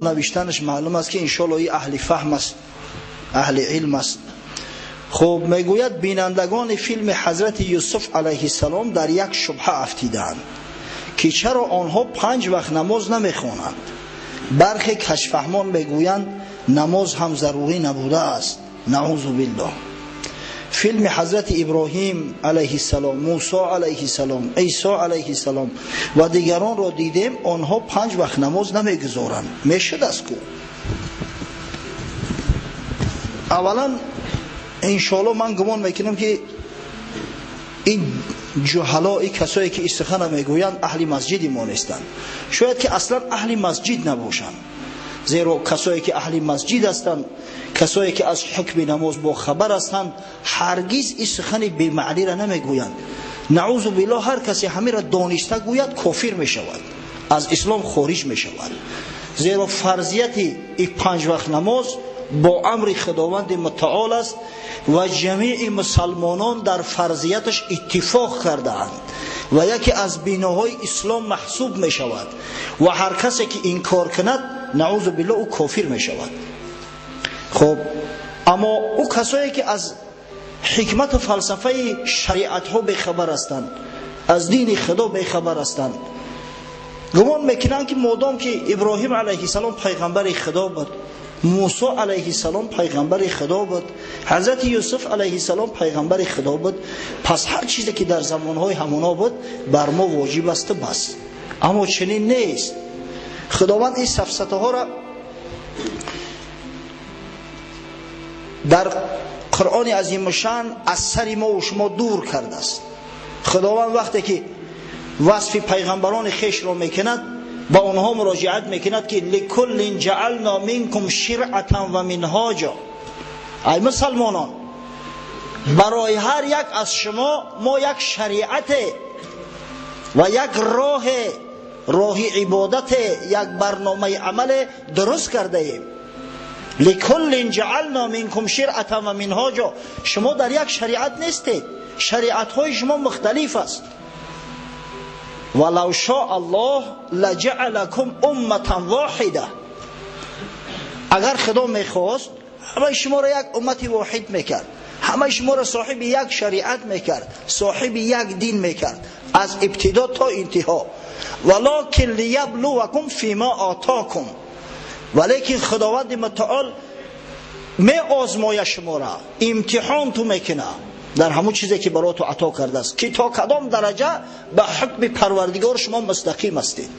نوشتنش معلوم است که انشالله این اهل فهم است، اهل علم است. خب میگوید بینندگان فیلم حضرت یوسف علیه السلام در یک شبهه افتیدند که چرا آنها 5 وقت نماز نمیخوانند. برخی کشفهمان میگویند نماز هم ضروری نبوده است. نعوذ بالله. فیلم حضرت ابراهیم علیه السلام، موسی علیه السلام، عیسی علیه السلام و دیگران را دیدیم آنها 5 وقت نماز نمیگذارند. میشد است کو اولا انشاءالله من گمان میکنم که این جهلا، این کسایی که استخانه میگویند اهل مسجدی ما نیستند. شاید که اصلا اهل مسجد نباشند، زیرا کسایی که اهل مسجد هستند، کسایی که از حکم نماز با خبر هستند، هرگز این سخن بی معنی را نمیگویند. نعوذ بالله هر کسی همین را دانسته گوید کافر می شود، از اسلام خارج می شود. زیرا فرضیت این 5 وقت نماز با امر خداوند متعال است و جمیع مسلمانان در فرضیتش اتفاق کردند و یکی از بناهای اسلام محسوب می شود و هر کسی که این کار کند نعوذ بالله او کافر می شود. خب اما او کسایی که از حکمت و فلسفه شریعت ها بخبر هستند، از دین خدا بخبر هستند، گمان میکنند که مادام که ابراهیم علیه السلام پیغمبر خدا بود، موسی علیه السلام پیغمبر خدا بود، حضرت یوسف علیه السلام پیغمبر خدا بود، پس هر چیزی که در زمانهای همونا بود بر ما واجب است بس. اما چنین نیست. خداوند این سفسطه ها را در قرآن عظیم شان از سر ما و شما دور کرده است. خداوند وقتی که وصف پیغمبران خیش را میکند با آنها مراجعت میکند که لکل جعلنا منکم شرعة و منهاجا. ای مسلمانان، برای هر یک از شما ما یک شریعت و یک راه عبادت، یک برنامه عمل درست کرده ایم. لکل جعلنا منکم شرعة و منهاجا. شما در یک شریعت نیستید، شریعت های شما مختلف است. ولو شاء الله لجعلکم امة واحده. اگر خدا میخواست همه شما را یک امت واحد میکرد، همه شما را صاحب یک شریعت میکرد، صاحب یک دین میکرد از ابتدا تا انتها. ولکن لیبلوکم فیما آتاکم. ولیکن خداوند متعال می آزمایه شما را، امتحان تو میکنه در همون چیزی که برای تو عطا کرده است که تا کدام درجه به حکم پروردگار شما مستقیم هستید.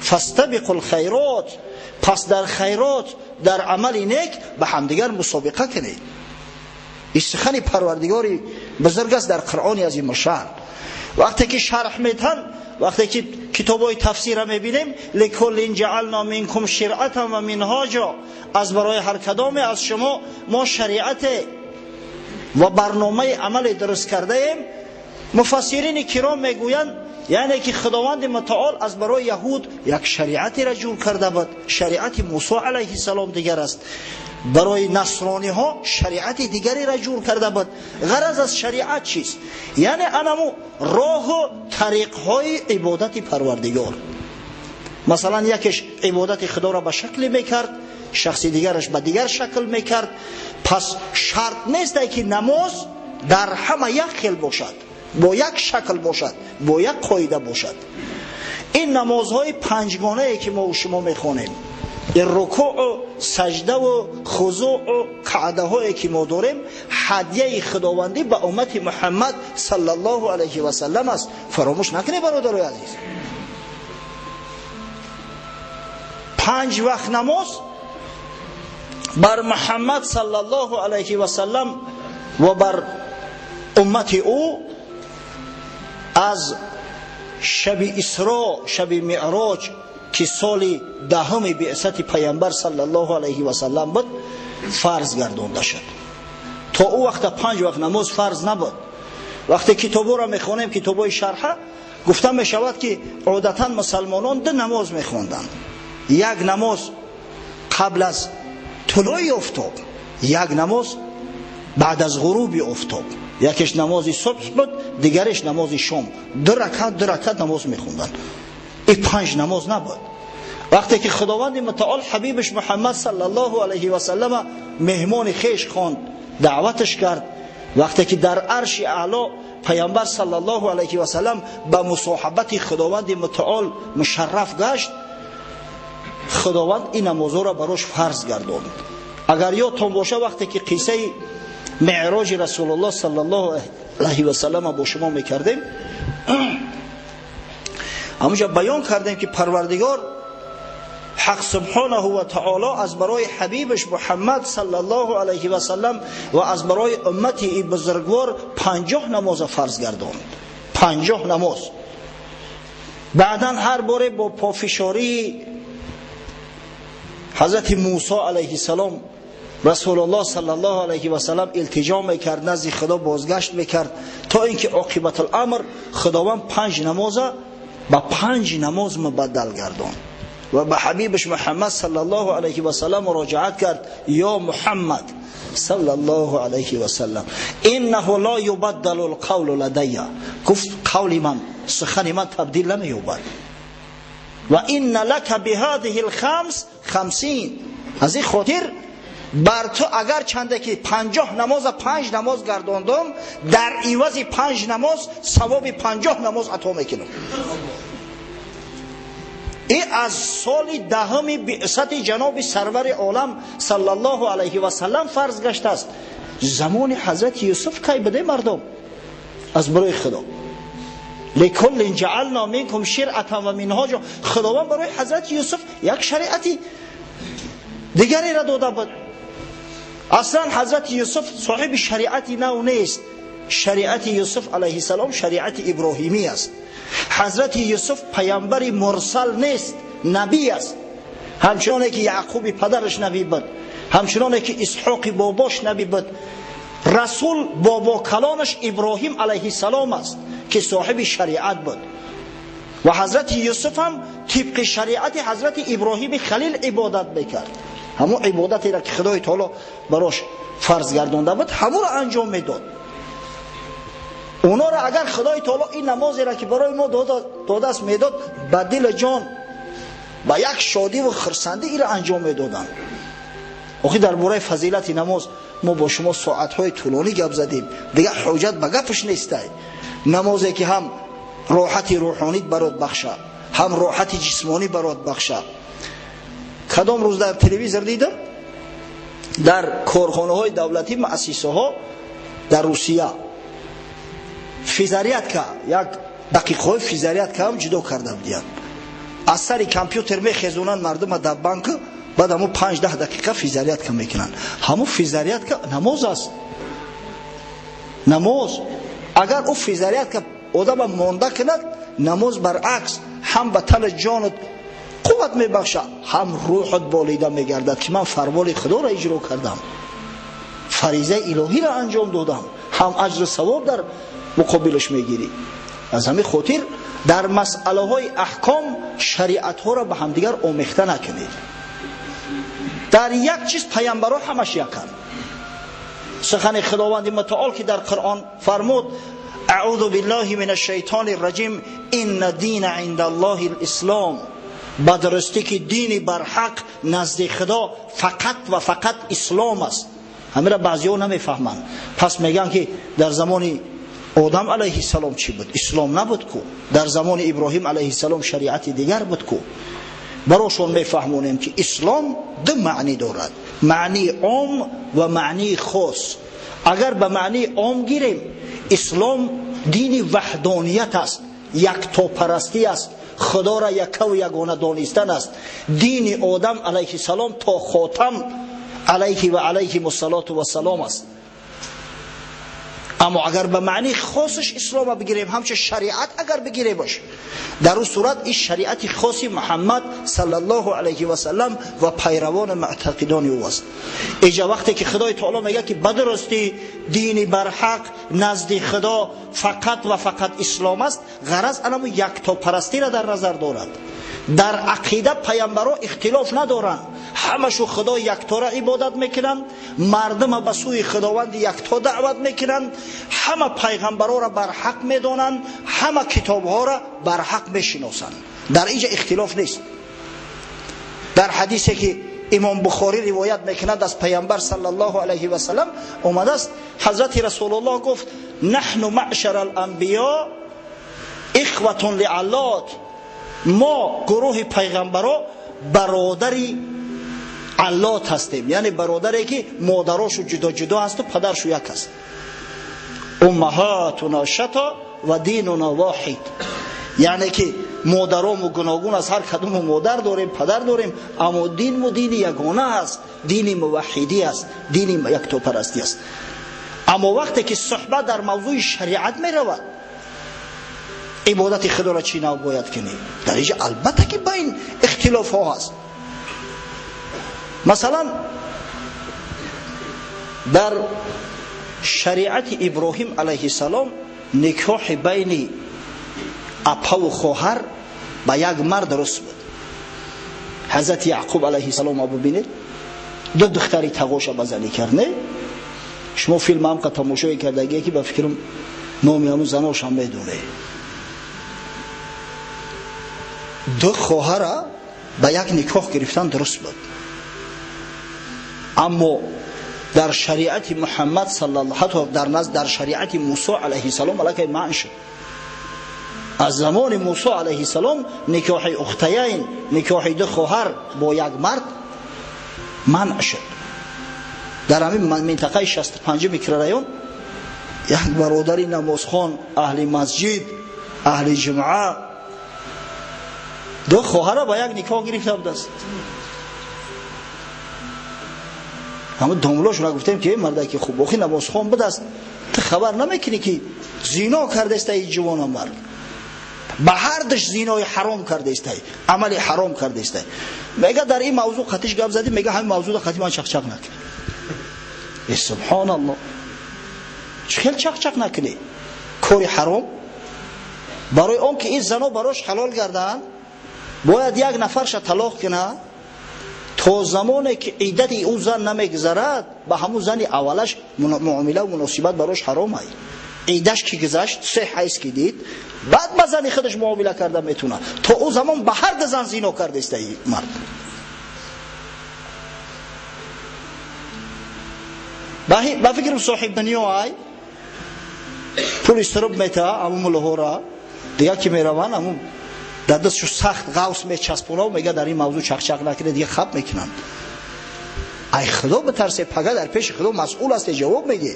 فاستبقوا الخیرات. پس در خیرات، در عمل نیک به همدیگر مسابقه کنید. این سخن پروردگاری بزرگ است در قرآن عظیم شان. وقتی که شرح میتن، وقتی که کتابای تفسیر میبینیم لکل جعلنا منکم شرعة و منهاجا، از برای هر کدام از شما ما شریعت و برنامه عمل درست کرده ایم. مفسرین کرام میگویند یعنی که خداوند متعال از برای یهود یک شریعتی را جور کرده بود، شریعت موسی علیه السلام دیگر است. برای نصرانی ها شریعت دیگری را جور کرده بود. غرض از شریعت چیست؟ یعنی انمو راه و طریق های عبادت پروردگار. مثلا یکیش عبادت خدا را به شکل میکرد، شخص دیگرش به دیگر شکل میکرد. پس شرط نیست که نماز در همه یک خیل باشد، با یک شکل باشد، با یک قاعده باشد. این نمازهای 5 گانه‌ای که ما و شما میخوانیم، این رکوع و سجده و خضوع و قعده هایی که ما داریم، هدیه خداوندی به امت محمد صلی الله علیه و سلم است. فراموش نکنید برادرای عزیز. 5 وقت نماز بر محمد صلی الله علیه و سلم و بر امت او از شب اسراء، شب معراج که سال 10 بعثت پیامبر صلی الله علیه و سلم بود فرض گردانده شد. تا او وقت 5 وقت نماز فرض نبود. وقتی کتابو را میخوانیم، کتابای شرحه، گفتم میشود که عادتا مسلمانان 2 نماز میخواندند. یک نماز قبل از طلوع آفتاب، یک نماز بعد از غروب آفتاب. یکیش نماز صبح بود، دیگرش نماز شام. 2 رکعت نماز میخوندن. این 5 نماز نبود. وقتی که خداوند متعال حبیبش محمد صلی الله علیه و سلم مهمان خیش خواند، دعوتش کرد، وقتی که در عرش اعلا پیامبر صلی الله علیه و سلم به مصاحبت خداوند متعال مشرف گشت، خداوند این نمازها را براش فرض گرداند. اگر یادتون باشه وقتی که قصه معراج رسول الله صلی الله علیه و سلم با شما میکردیم، همونجا بیان کردیم که پروردگار حق سبحانه و تعالی از برای حبیبش محمد صلی الله علیه و سلم و از برای امتی بزرگوار 50 نماز فرض گرداند. 50 نماز. بعدا هر باره با پافشاری حضرت موسی علیه السلام رسول الله صلی الله علیه و سلم التجا میکرد، نزد خدا بازگشت میکرد، تا اینکه عاقبت الامر خداوند 5 نماز با 5 نماز مبدل گرداند و به حبیبش محمد صلی الله علیه و سلم مراجعت کرد: یا محمد صلی الله علیه و سلم انه لا یبدل القول لدی، گفت قول من، سخن من تبدیل نمی‌یابد. و ان لک بهذه الخمس 50، از این خاطر بر تو اگر چنده که 50 نماز 5 نماز گرداندم، در عوض 5 نماز ثواب 50 نماز عطا میکنم. این از سال 10 بعثت جناب سرور عالم صلی الله علیه و سلم فرض گشته است. زمان حضرت یوسف کی بده مردم از برای خدا؟ لکل جعلنا منکم شرعة و منهاجا. خداوند برای حضرت یوسف یک شریعتی دیگری را داده بود. اصلا حضرت یوسف صاحب شریعتی نو نیست. شریعت یوسف علیه السلام شریعت ابراهیمی است. حضرت یوسف پیامبر مرسل نیست، نبی است. همچنانه که یعقوب پدرش نبی بود، همچنانه که اسحاق باباش نبی بود، رسول بابا کلانش ابراهیم علیه السلام است که صاحب شریعت بود. و حضرت یوسف هم طبق شریعت حضرت ابراهیم خلیل عبادت میکرد. همون عبادتی را که خدای تعالی براش فرض گردانده بود همون را انجام میداد. اونا را اگر خدای تعالی این نمازی را که برای ما داده است میداد، به دل جان با یک شادی و خرسندی این را انجام میدادن. آخه در باره فضیلت نماز ما با شما ساعتهای طولانی گپ زدیم، دیگه حجت به گپش نیسته. نمازی که هم راحت روحانی برات بخشه، هم راحت جسمانی برات بخشه. کدام روز در تلویزیون دیدم در کارخانه های دولتی مؤسسه ها در روسیه فیزاریت که یک دقیقه فیزاریت که هم جدا کرده بودند. از سر کامپیوتر میخزونن مردم در بانک، بعد همون 5-10 دقیقه فیزاریت که میکنن. همون فیزاریت که نماز است. نماز اگر او فیزاریت که آدم مانده کند، نماز برعکس هم به تن جانت قوت میبخشه، هم روحت بالیده میگردد که من فرمان خدا را اجرا کردم، فریضه الهی را انجام دادم، هم اجر ثواب در مقابلش میگیری. از همین خاطر در مسئله های احکام شریعت ها را به هم دیگر آمیخته نکنید. در یک چیز پیامبران همش یکن. سخن خداوند متعال که در قرآن فرمود: اعوذ بالله من الشیطان الرجیم ان دین عند الله الاسلام. بدرستی که دین بر حق نزد خدا فقط و فقط اسلام است. همین را بعضی ها نمیفهمند. پس میگن که در زمان آدم علیه السلام چی بود؟ اسلام نبود کو. در زمان ابراهیم علیه السلام شریعت دیگر بود کو. براشون میفهمونیم که اسلام دو معنی دارد، معنی عام و معنی خاص. اگر به معنی عام گیریم، اسلام دین وحدانیت است، یکتا پرستی است، خدا را یک و یگانه دانستن است. دین آدم علیه السلام تا خاتم علیه و علیه السلام است. اما اگر به معنی خاصش اسلام بگیریم، همچه شریعت اگر بگیریم باش، در اون صورت این شریعت خاصی محمد صلی الله علیه و سلم و پیروان معتقدان او است. اینجا وقتی که خدای تعالی میگه که بدرستی دینی بر حق نزد خدا فقط و فقط اسلام است، غرض انم یکتا پرستی را در نظر دارد. در عقیده پیامبران اختلاف ندارند، همشو خدا یکتا را عبادت میکنند، مردم به سوی خداوند یکتا دعوت میکنند، همه پیغمبران را بر حق میدانند، همه کتابها را بر حق میشناسند. در اینجا اختلاف نیست. در حدیثی که امام بخاری روایت میکند از پیامبر صلی الله علیه و سلم اومده است، حضرت رسول الله گفت نحن معشر الانبیاء اخوة لعلات، ما گروه پیغمبرا برادری علات هستیم، یعنی برادری که مادراشو جدا جدا هست و پدرشو یک است. امهاتنا شتا و دیننا واحد، یعنی که مادرام گوناگون از هر کدوم مادر داریم پدر داریم، اما دین و دین یگانه است، دین موحدی است، دین یکتاپرستی است. اما وقتی که صحبت در موضوع شریعت می رود، عبادت خدا را چی نو باید کنیم، در اینجا البته که بین اختلاف ها هست. مثلا در شریعت ابراهیم علیه السلام نکاح بین اپا و خواهر با یک مرد درست بود. حضرت یعقوب علیه السلام ببینید دو دختری تقوش بزنی کرد. نه شما فیلم هم که تماشای کردگی که به فکرم نامی همون زناش هم میدونه. دو خواهر با یک نکاح گرفتن درست بود، اما در شریعت محمد صلی الله حتی در شریعت موسی علیه السلام علیه منع شد. از زمان موسی علیه السلام نکاح اختیین، نکاح دو خواهر با یک مرد منع شد. در همین منطقه 65 میکروریون یک برادری نمازخوان، اهل مسجد، اهل جمعه، دو خواهر با یک نکاح گرفته بود است. همه داملاش را گفتیم که مرده که خوب بخی نمازخوان بود است، تو خبر نمیکنی که زینا کرده است این جوان مرد، به هر دش زینای حرام کرده است، عمل حرام کرده است. میگه در این موضوع خطیش گپ زدی، میگه همین موضوع خطی من چخ نکنی. سبحان الله، چخیل چخ نکنی کاری حرام؟ برای اون که این زنا براش حلال گردن باید یک نفرش طلاق کنه تا زمانی که عیدت او زن نمیگذرد به همون زن اولش معامله و مناسبت براش حرام هست. عیدش که گذشت 3 حیض که دید بعد با زن خودش معامله کرده میتونه، تا او زمان به هر زن زنا کرده است این مرد. با فکرم صاحب دنیا های پول استراب میته امو لاهورا دیگه که میروان امو در دستشو سخت غوث میچسبونه و میگه در این موضوع چخ نکنه دیگه خب میکنن. ای خدا بترسه، پگه در پیش خدا مسئول است، جواب میگه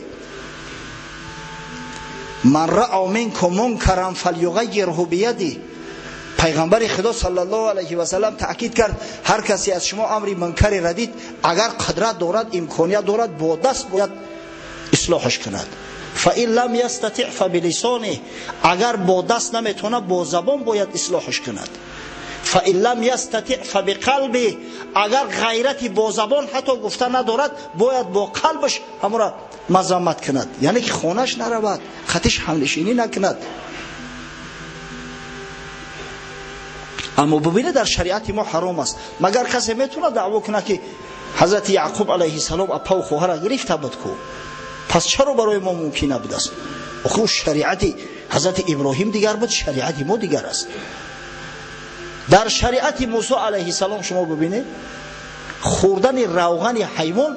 من رأى منکم منکرا فلیغیره بیده. پیغمبر خدا صلی الله علیه و سلم تاکید کرد هر کسی از شما امری منکری را دید، اگر قدرت دارد امکانیت دارد با دست باید اصلاحش کند. فإن لم يستطع فبلسانه، اگر با دست نمیتونه با زبان باید اصلاحش کند. فإن لم يستطع فبقلبه، اگر غیرتی با زبان حتی گفته ندارد باید با قلبش همون را مذمت کند، یعنی که خونش نرود، خطش همنشینی نکند. اما ببینه در شریعت ما حرام است. مگر کسی میتونه دعوا کنه که حضرت یعقوب علیه السلام اپا و خواهر گرفته بود کو، پس چرا برای ما ممکن نبود است؟ آخه شریعت حضرت ابراهیم دیگر بود، شریعت ما دیگر است. در شریعت موسی علیه السلام شما ببینید خوردن روغن حیوان،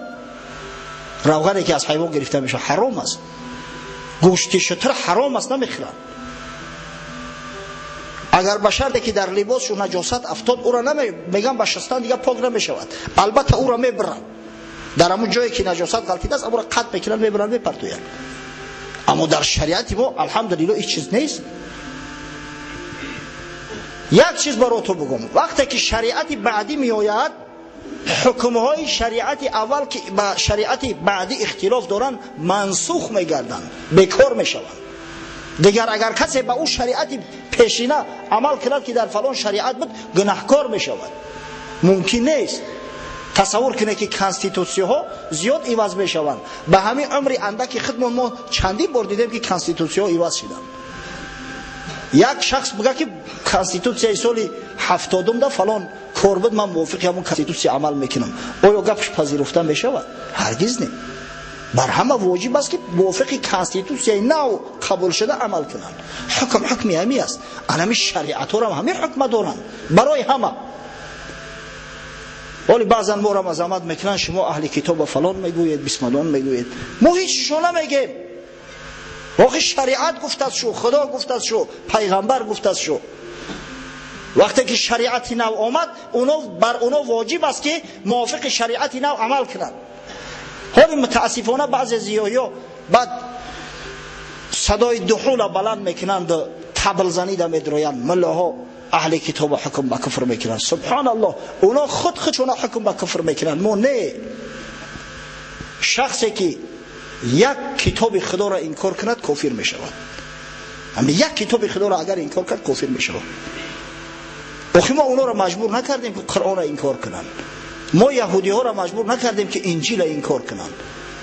روغنی که از حیوان گرفته میشه حرام است. گوشت شتر حرام است، نمیخورن. اگر به شرطی که در لباسشون نجاست افتاد او را میگن به شستن دیگه پاک نمیشود، البته او را میبرن در همون جایی که نجاست غلطیده است، او را قطع میکنن میبرن میپرتوین. اما در شریعت ما الحمدلله هیچ چیز نیست. یک چیز براتون بگم، وقتی که شریعت بعدی میآید حکمهای شریعت اول که با شریعت بعدی اختلاف دارن منسوخ میگردن، بیکار میشوند. دیگر اگر کسی با اون شریعت پیشینه عمل کرد که در فلان شریعت بود گناهکار میشود. ممکن نیست. تصور کنه که کانستیتوسیون ها زیاد عوض میشوند. به همین عمر اندکی خدمت ما چندین بار دیدیم که کانستیتوسیون ها عوض شدن. یک شخص بگه که کانستیتوسیون سال 70 ده فلان کار بود، من موافق همون کانستیتوسیون عمل میکنم، آیا گپش پذیرفته میشود؟ هرگز نه. بر همه واجب است که موافق کانستیتوسیون نو قبول شده عمل کنند. حکم همی است. همه شریعت ها هم همه حکم دارند برای همه. ولی بعضا ما را مذمت میکنن شما اهل کتاب فلان میگویید بسم الله میگویید. ما هیچ شو نمیگیم. واقعا شریعت گفته شو، خدا گفته شو، پیغمبر گفته شو. وقتی که شریعت نو آمد بر اونا واجب است که موافق شریعت نو عمل کنند. حالی متاسفانه بعضی زیایا بعد صدای دخول بلند میکنند، طبل زنی در میدرویند، ملاها اهل کتاب حکم به کفر میکنند. سبحان الله، اونا خودشون حکم به کفر میکنند، ما نه. شخصی که یک کتاب خدا را انکار کند کافر میشود. همین یک کتاب خدا را اگر انکار کرد کافر میشود. آخه ما اونا را مجبور نکردیم که قرآن را انکار کنند. ما یهودی ها را مجبور نکردیم که انجیل را انکار کنند.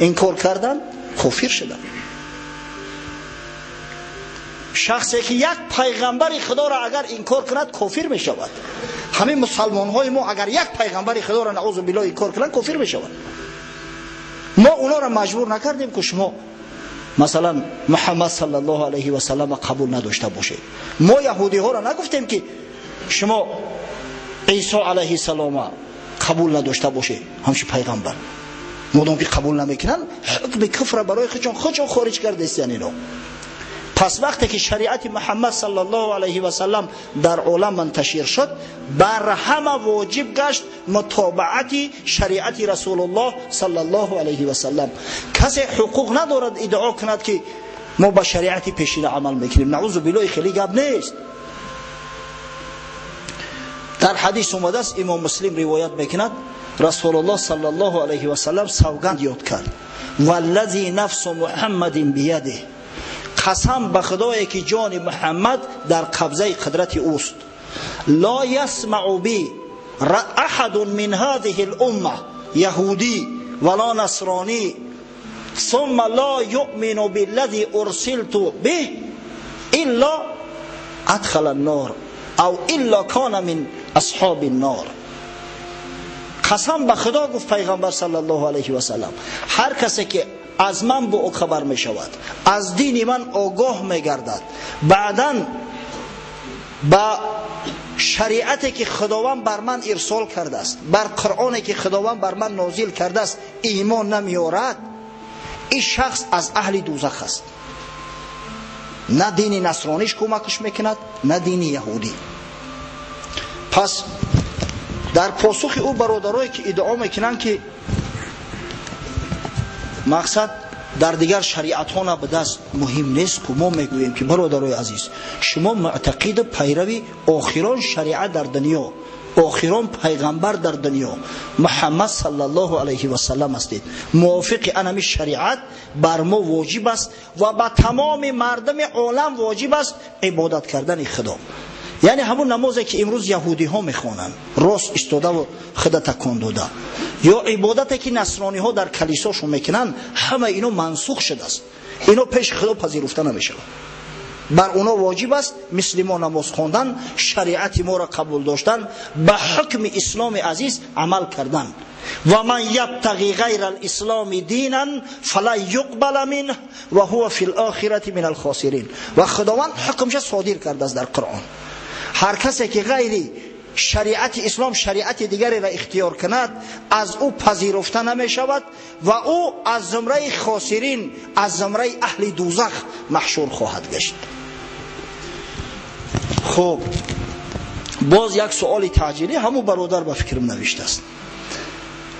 انکار کردن کافر شدن. شخصی که یک پیغمبر خدا را اگر انکار کند کافر می شود. همین مسلمان های ما اگر یک پیغمبر خدا را نعوذ بالله انکار کنند کافر می شود. ما اونا را مجبور نکردیم که شما مثلا محمد صلی الله علیه و سلم قبول نداشته باشه. ما یهودی ها را نگفتیم که شما عیسی علیه السلام قبول نداشته باشه همچه پیغمبر. مادام که قبول نمیکنن حکم کفر برای خودشون خارج کرده است. یعنی پس وقتی که شریعت محمد صلی الله علیه و سلم در عالم منتشر شد، بر همه واجب گشت متابعت شریعت رسول الله صلی الله علیه و سلم. کسی حقوق ندارد ادعا کند که ما با شریعت پیشین عمل میکنیم. نعوذ بالله، خیلی گپ نیست. در حدیث اومده است، امام مسلم روایت میکند، رسول الله صلی الله علیه و سلم سوگند یاد کرد، والذی نفس محمد بیده، قسم به خدایی که جان محمد در قبضه قدرت اوست، لا یسمع بی احد من هذه الامه یهودی ولا نصرانی ثم لا یؤمن بالذی ارسلت به الا ادخل النار او الا کان من اصحاب النار. قسم به خدا گفت پیغمبر صلی الله علیه و سلم، هر کسی که از من با او خبر می شود، از دین من آگاه می گردد، بعداً با شریعتی که خداوند بر من ارسال کرده است، بر قرآنی که خداوند بر من نازل کرده است ایمان نمی آورد، این شخص از اهل دوزخ است. نه دین نصرانیش کمکش میکند نه دین یهودی. پس در پاسخ او برادرایی که ادعا میکنن که مقصد در دیگر شریعت ها نه به دست مهم نیست، که ما میگوییم که برادرای عزیز، شما معتقد پیروی آخران شریعت در دنیا، آخران پیغمبر در دنیا محمد صلی الله علیه و سلم هستید، موافق انمی شریعت بر ما واجب است و با تمام مردم عالم واجب است عبادت کردن خدا. یعنی همون نمازی که امروز یهودی ها میخوانند، راست استاده و خدا تکان داده، یا عبادتی که نصرانی ها در کلیساشون میکنن، همه اینو منسوخ شده است. اینو پیش خدا پذیرفته نمیشه. بر اونا واجب است مثل ما نماز خواندن، شریعت ما را قبول داشتن، به حکم اسلام عزیز عمل کردن. و من یبتغی غیر الاسلام دینا فلا یقبل منه و هو فی الاخره من الخاسرین. و خداوند حکمش صادر کرده است در قرآن، هر کسی که غیر شریعت اسلام شریعت دیگری را اختیار کند از او پذیرفته نمی شود و او از زمره خاسرین، از زمره اهل دوزخ محشور خواهد گشت. خب باز یک سوال تعجیلی همون برادر به فکرم نوشته است.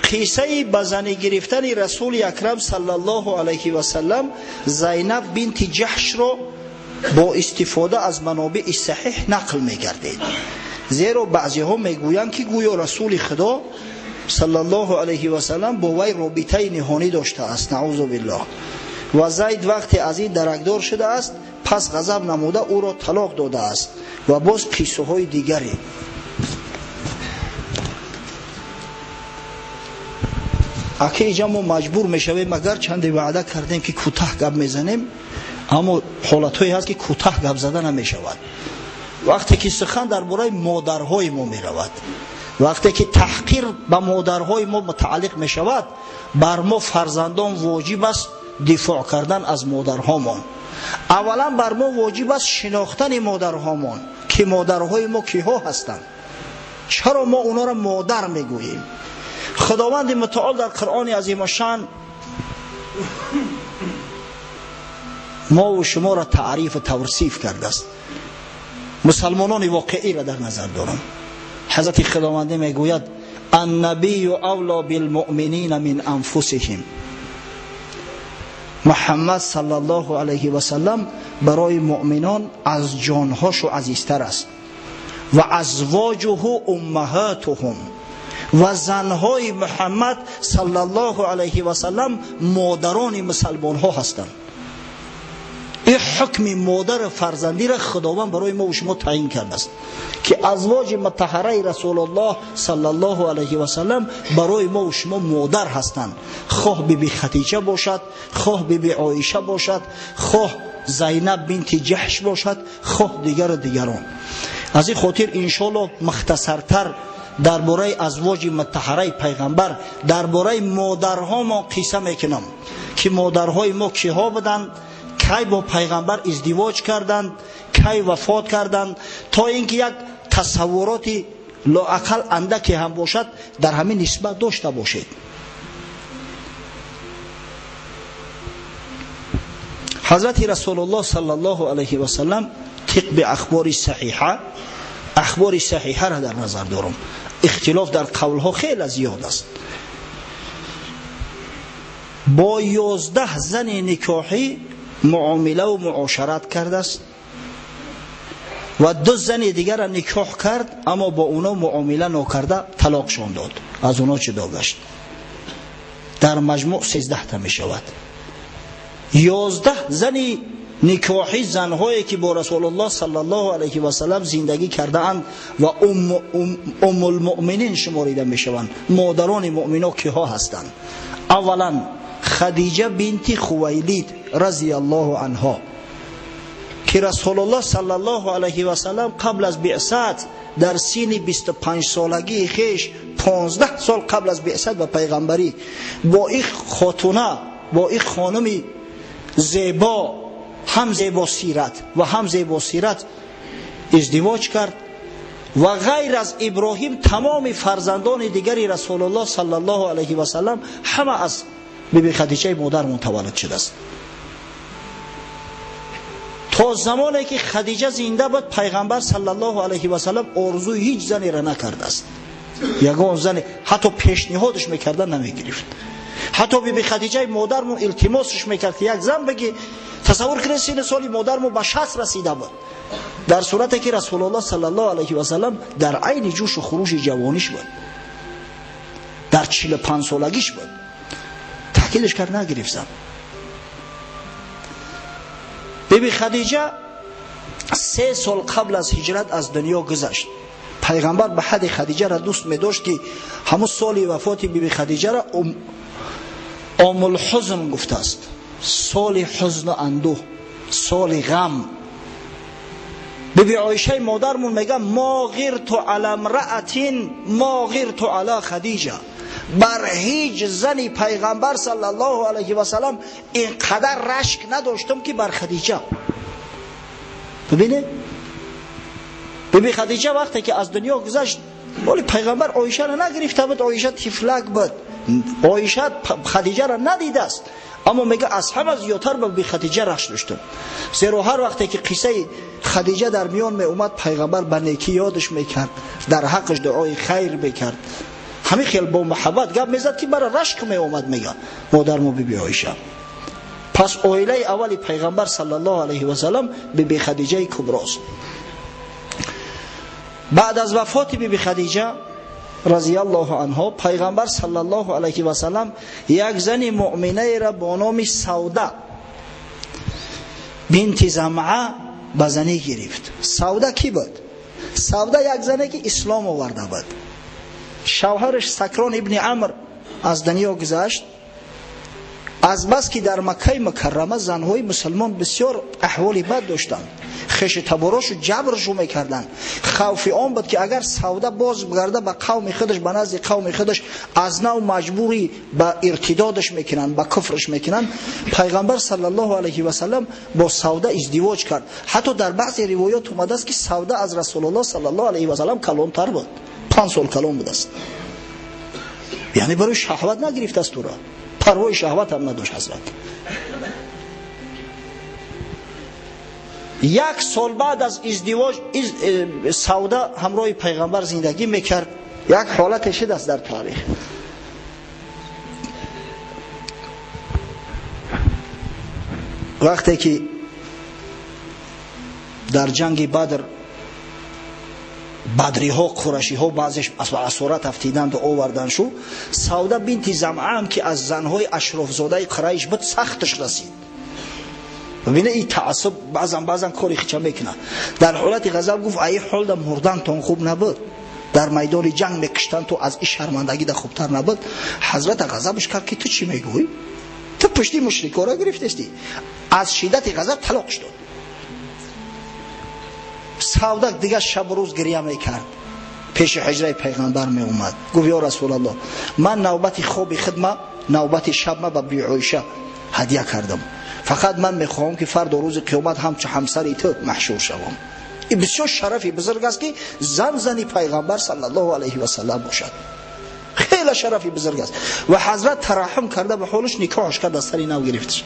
قصه بزنی گرفتن رسول اکرم صلی الله علیه و سلم زینب بنت جحش را با استفاده از منابع صحیح نقل می‌گردید، زیرا بعضی ها میگویند که گویا رسول خدا صلی الله علیه و سلم با وی رابطه نهانی داشته است، نعوذ بالله، و زید وقتی از این درکدار شده است پس غضب نموده او را طلاق داده است و باز قصه های دیگری. اگه اینجا ما مجبور میشویم، مگر چند وعده کردیم که کوتاه گپ میزنیم، اما حالتهایی هست که کوتاه گپ زده نمیشود. وقتی که سخن درباره مادرهای ما می رود، وقتی که تحقیر به مادرهای ما متعلق می شود، بر ما فرزندان واجب است دفاع کردن از مادرهامان. اولا بر ما واجب است شناختن مادرهامان که مادرهای ما کیها هستند، چرا ما اونا را مادر می گوییم. خداوند متعال در قرآن عظیم الشان ما و شما را تعریف و توصیف کرده است. مسلمانان واقعی را در نظر دارم. حضرت خداوند میگوید النبی اولی بالمؤمنین من انفسهم. محمد صلی الله علیه و سلم برای مؤمنان از جانهاشو عزیزتر است. و ازواجه امهاتهم، و زنهای محمد صلی الله علیه و سلم مادران مسلمان ها هستند. این حکم مادر فرزندی را خداوند برای ما و شما تعیین کرده است که ازواج مطهره رسول الله صلی الله علیه و سلم برای ما و شما مادر هستند. خواه بیبی خدیجه باشد، خواه بیبی عایشه باشد، خواه زینب بنت جحش باشد، خواه دیگران. از این خاطر انشاءالله مختصرتر درباره ازواج مطهره پیغمبر، درباره مادرها ما قصه میکنم که مادرهای ما کیها بودند، کی با پیغمبر ازدواج کردند، کی وفات کردند، تا اینکه یک تصوراتی لااقل اندکی هم باشد در همین نسبت داشته باشید. حضرت رسول الله صلی الله علیه و سلم طبق اخبار صحیحه را در نظر دارم. اختلاف در قولها خیلی زیاد است. با 11 زن نکاحی معامله و معاشرت کرده است و 2 زن دیگر را نکاح کرد، اما با اونا معامله نکرده طلاقشان داد. از اونا جدا گشت. در مجموع 13 تا می شود. 11 زن نکاحی، زنهایی که با رسول الله صلی الله علیه و سلم زندگی کرده اند و ام المؤمنین شماریده می شوند. مادران مؤمنان کیها هستند؟ اولا خدیجه بنت خویلد رضی الله عنها که رسول الله صلی الله علیه و سلم قبل از بعثت در سن 25 سالگی خیش 15 سال قبل از بعثت و پیغمبری با این خاتونه، با این خانم زیبا، هم زیبا سیرت و هم زیبا سیرت ازدواج کرد و غیر از ابراهیم تمام فرزندان دیگری رسول الله صلی الله علیه و سلم همه از بیبی خدیجه مادر متولد شده است. تا زمانی که خدیجه زنده بود پیغمبر صلی الله علیه و سلم آرزوی هیچ زنی را نکرده است. یگان زن حتی پیشنهادش میکردن نمیگرفت. حتی بیبی خدیجه مادرمون التماسش میکرد که یک زن بگی، تصور کنید سن سالی مادرمون به 60 رسیده بود، در صورتی که رسول الله صلی الله علیه و سلم در عین جوش و خروش جوانیش بود، در 45 سالگیش بود. تاکیدش کرد نگرفتم. بیبی خدیجه 3 سال قبل از هجرت از دنیا گذشت. پیغمبر به حد خدیجه را دوست می داشت که همون سال وفات بیبی خدیجه را ام الحزن گفته است. سال حزن و اندوه، سال غم. بیبی عایشه مادرمون میگه ما غیرت علی امرأة ما غیرت علی خدیجه. بر هیچ زنی پیغمبر صلی الله علیه و سلم اینقدر رشک نداشتم که بر خدیجه. ببینه بیبی خدیجه وقتی که از دنیا گذشت ولی پیغمبر عایشه را نگرفته بود. عایشه تفلک بود. عایشه خدیجه را ندیده است، اما میگه از همه زیادتر به بیبی خدیجه رشک داشتم. زیرا هر وقتی که قصه خدیجه در میان می اومد پیغمبر به نیکی یادش میکرد، در حقش دعای خیر میکرد، همین خیلی با محبت گپ میزد که برای رشک می اومد. میگه مادرمو بیبی عایشه. پس عائله اولی پیغمبر صلی الله علیه و سلم بیبی خدیجه کبراست. بعد از وفات بیبی خدیجه رضی الله عنها پیغمبر صلی الله علیه و سلم یک زن مؤمنه را با نام سوده بنت زمعه به زنی گرفت. سوده کی بود؟ سوده یک زنی که اسلام آورده بود. شوهرش سکران ابن عمرو از دنیا گذشت. از بس که در مکه مکرمه زنهای مسلمان بسیار احوال بد داشتند، خش تباراش و جبرشو میکردن. خوف آن بود که اگر سوده باز بگرده به قوم خودش، به نزد قوم خودش از نو مجبوری به ارتدادش میکنن، به کفرش میکنن. پیغمبر صلی الله علیه و سلم با سوده ازدواج کرد. حتی در بعضی روایات اومده است که سوده از رسول الله صلی الله علیه و سلم کلانتر بود، 5 سال کلان بود است. یعنی برای شهوت نگرفته است تو را، پروای شهوت هم نداشت حضرت. 1 سال بعد از ازدواج سودا همراه پیغمبر زندگی میکرد. یک حالت شد است در تاریخ. وقتی که در جنگ بدر بدری ها قریشی ها بعضش اسارت افتیدند و آوردن شو، سودا بنت زمعه که از زنهای اشراف زاده قریش بود سختش رسید. ببینه این تعصب بعضا کاری خیچه میکنه. در حالت غضب گفت ای حال در مردن تون خوب نبود، در میدان جنگ میکشتن تو از این شرمندگی در خوبتر نبود. حضرت غضبش کرد که تو چی میگویی؟ تو پشتی مشرکا را گرفتستی. از شدت غضب طلاقش داد. سودا دیگه شب و روز گریه میکرد، پیش حجره پیغمبر می اومد. گفت یا رسول الله، من نوبت خواب خدمت نوبت شب ما به بی عایشه هدیه کردم، فقط من میخوام که فردا روز قیامت همچه همسری تو محشور شوم. این بسیار شرفی بزرگ است که زنی پیغمبر صلی الله علیه و سلم باشد. خیلی شرفی بزرگ است. و حضرت ترحم کرده به حالش، نکاحش کرد، از سری نو گرفتش.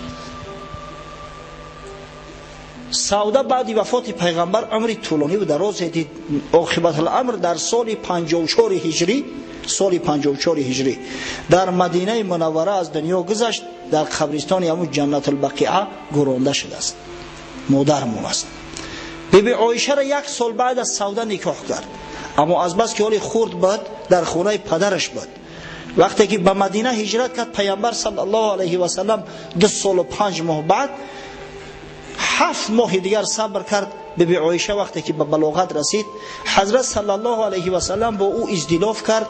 سودا بعد وفات پیغمبر عمری طولانی و دراز دید. عاقبت الامر در سال 54 هجری در مدینه منوره از دنیا گذشت. در قبرستان همون جنت البقیعه گرانده شده است. مادرمون است. بیبی عایشه را 1 سال بعد از سودا نکاح کرد، اما از بس که حالی خورد بود در خانه پدرش بود. وقتی که به مدینه هجرت کرد پیامبر صلی الله علیه و سلم 2 سال و 5 ماه بعد 7 ماه دیگر صبر کرد. بیبی عایشه وقتی که به بلاغت رسید، حضرت صلی الله علیه و سلم با او ازدواج کرد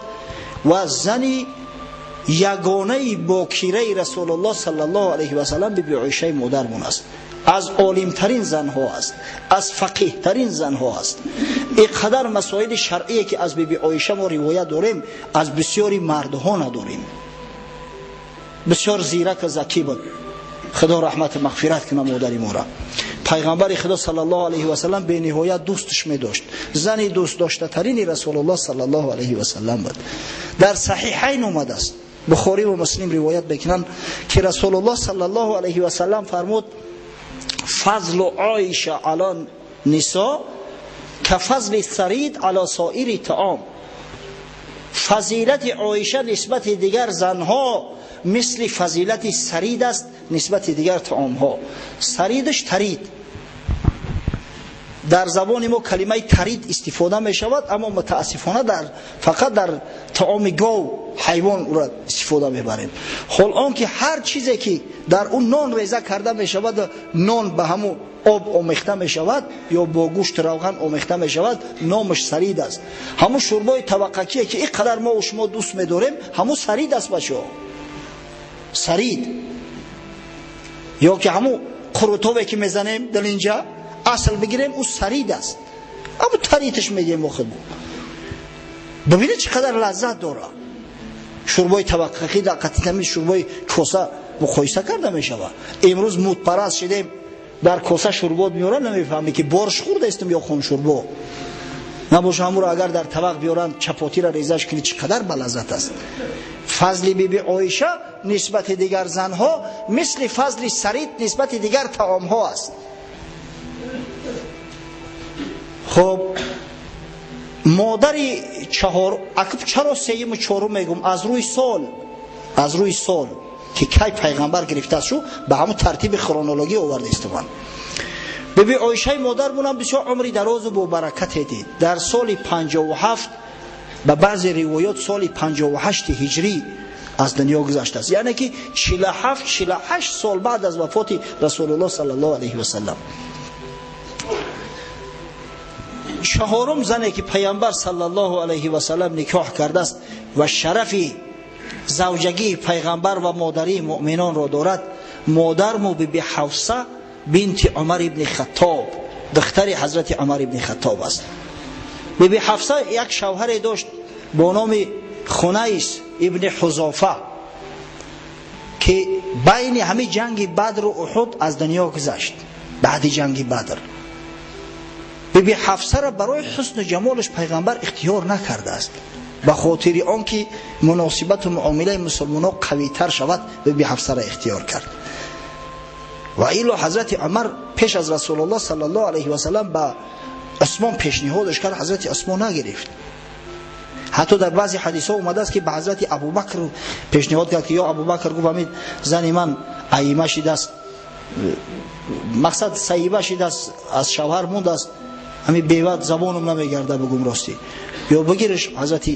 و زنی یگانه باکیره رسول الله صلی الله علیه و سلم بیبی عایشه مادرمون است. از عالمترین زنها است، از فقیه ترین زنها است. اینقدر مسائل شرعی که از بیبی عایشه ما روایت داریم، از بسیاری مردها نداریم. بسیار زیرک و ذکی بود. خدا رحمت مغفرت کنه مادر ما را. پیغمبر خدا صلی الله علیه و سلم به نهایت دوستش می داشت. زنی دوست داشته ترین رسول الله صلی الله علیه و سلم بود. در صحیحین اومده است، بخاری و مسلم روایت بکنن که رسول الله صلی الله علیه و سلم فرمود فضل عایشه علی نساء کفضل ثرید علی سایر طعام. فضیلت عایشه نسبت دیگر زنها مثل فضیلت ثرید است نسبت دیگر طعام ها. ثریدش ترید. در زبان ما کلمه ترید استفاده می شود، اما متاسفانه فقط در طعام گاو حیوان را استفاده می بریم. حال آن که هر چیزی که در اون نان ریزه کرده می شود، نان به همون آب آمیخته می شود یا با گوشت روغن آمیخته می شود، نامش ثرید است. همون شوربای طبقکی که اینقدر ما و شما دوست می داریم، همون ثرید است بچه‌ها. ثرید. یا که همون قروتوی که میزنیم در اینجا اصل بگیریم، او ثرید است، اما تریتش میگیم ما خود. ببینید چقدر لذت داره. شوربای طبقکی در قطعی شوربای کوسه مقایسه کرده میشود. امروز موت پرست شدیم، در کوسه شوربا میارن نمیفهمی که بارش خورده استم یا خون شوربا. نباشه همون رو اگر در طبق بیارن چپاتی را ریزش کنید چقدر بلذت است. فضل بیبی عایشه نسبت دیگر زنها مثل فضل ثرید نسبت دیگر طعام ها است. خب مادری چرا سیم و چهارم میگم؟ از روی سال که کی پیغمبر گرفته شو به همون ترتیب کرونولوژی آورده استوان. بیبی عایشه مادر بونم بسیار عمری دراز و با برکت دید. در سال 57 به بعض روایات سال 58 هجری از دنیا گذشته است، یعنی که 47-48 سال بعد از وفات رسول الله صلی الله علیه و سلم. چهارم زنی که پیامبر صلی الله علیه و سلم نکاح کرده است و شرفی زوجگی پیغمبر و مادری مؤمنان را دارد، مادرمو بیبی حفصه بنت عمر ابن خطاب، دختر حضرت عمر ابن خطاب است. بیبی حفصه یک شوهر داشت با نام خنیس ابن حذافه که بین همه جنگ بدر و احد از دنیا گذشت. بعد جنگ بدر بیبی حفصه را برای حسن و جمالش پیغمبر اختیار نکرده است. به خاطر آنکه مناسبت و معامله مسلمانان قوی تر شود بی حفصه را اختیار کرد. و ایلا حضرت عمر پیش از رسول الله صلی الله علیه و سلم به عثمان پیشنهادش کرد، حضرت عثمان نگرفت. حتی در بعضی حدیث ها اومده است که به حضرت ابوبکر پیشنهاد کرد که یا ابوبکر گفت امید زن من عیمه شده است، مقصد سیبه شده است، از شوهر مونده است، همین بیوت زبانم نمیگرده بگم راستی، یا بگیرش. حضرت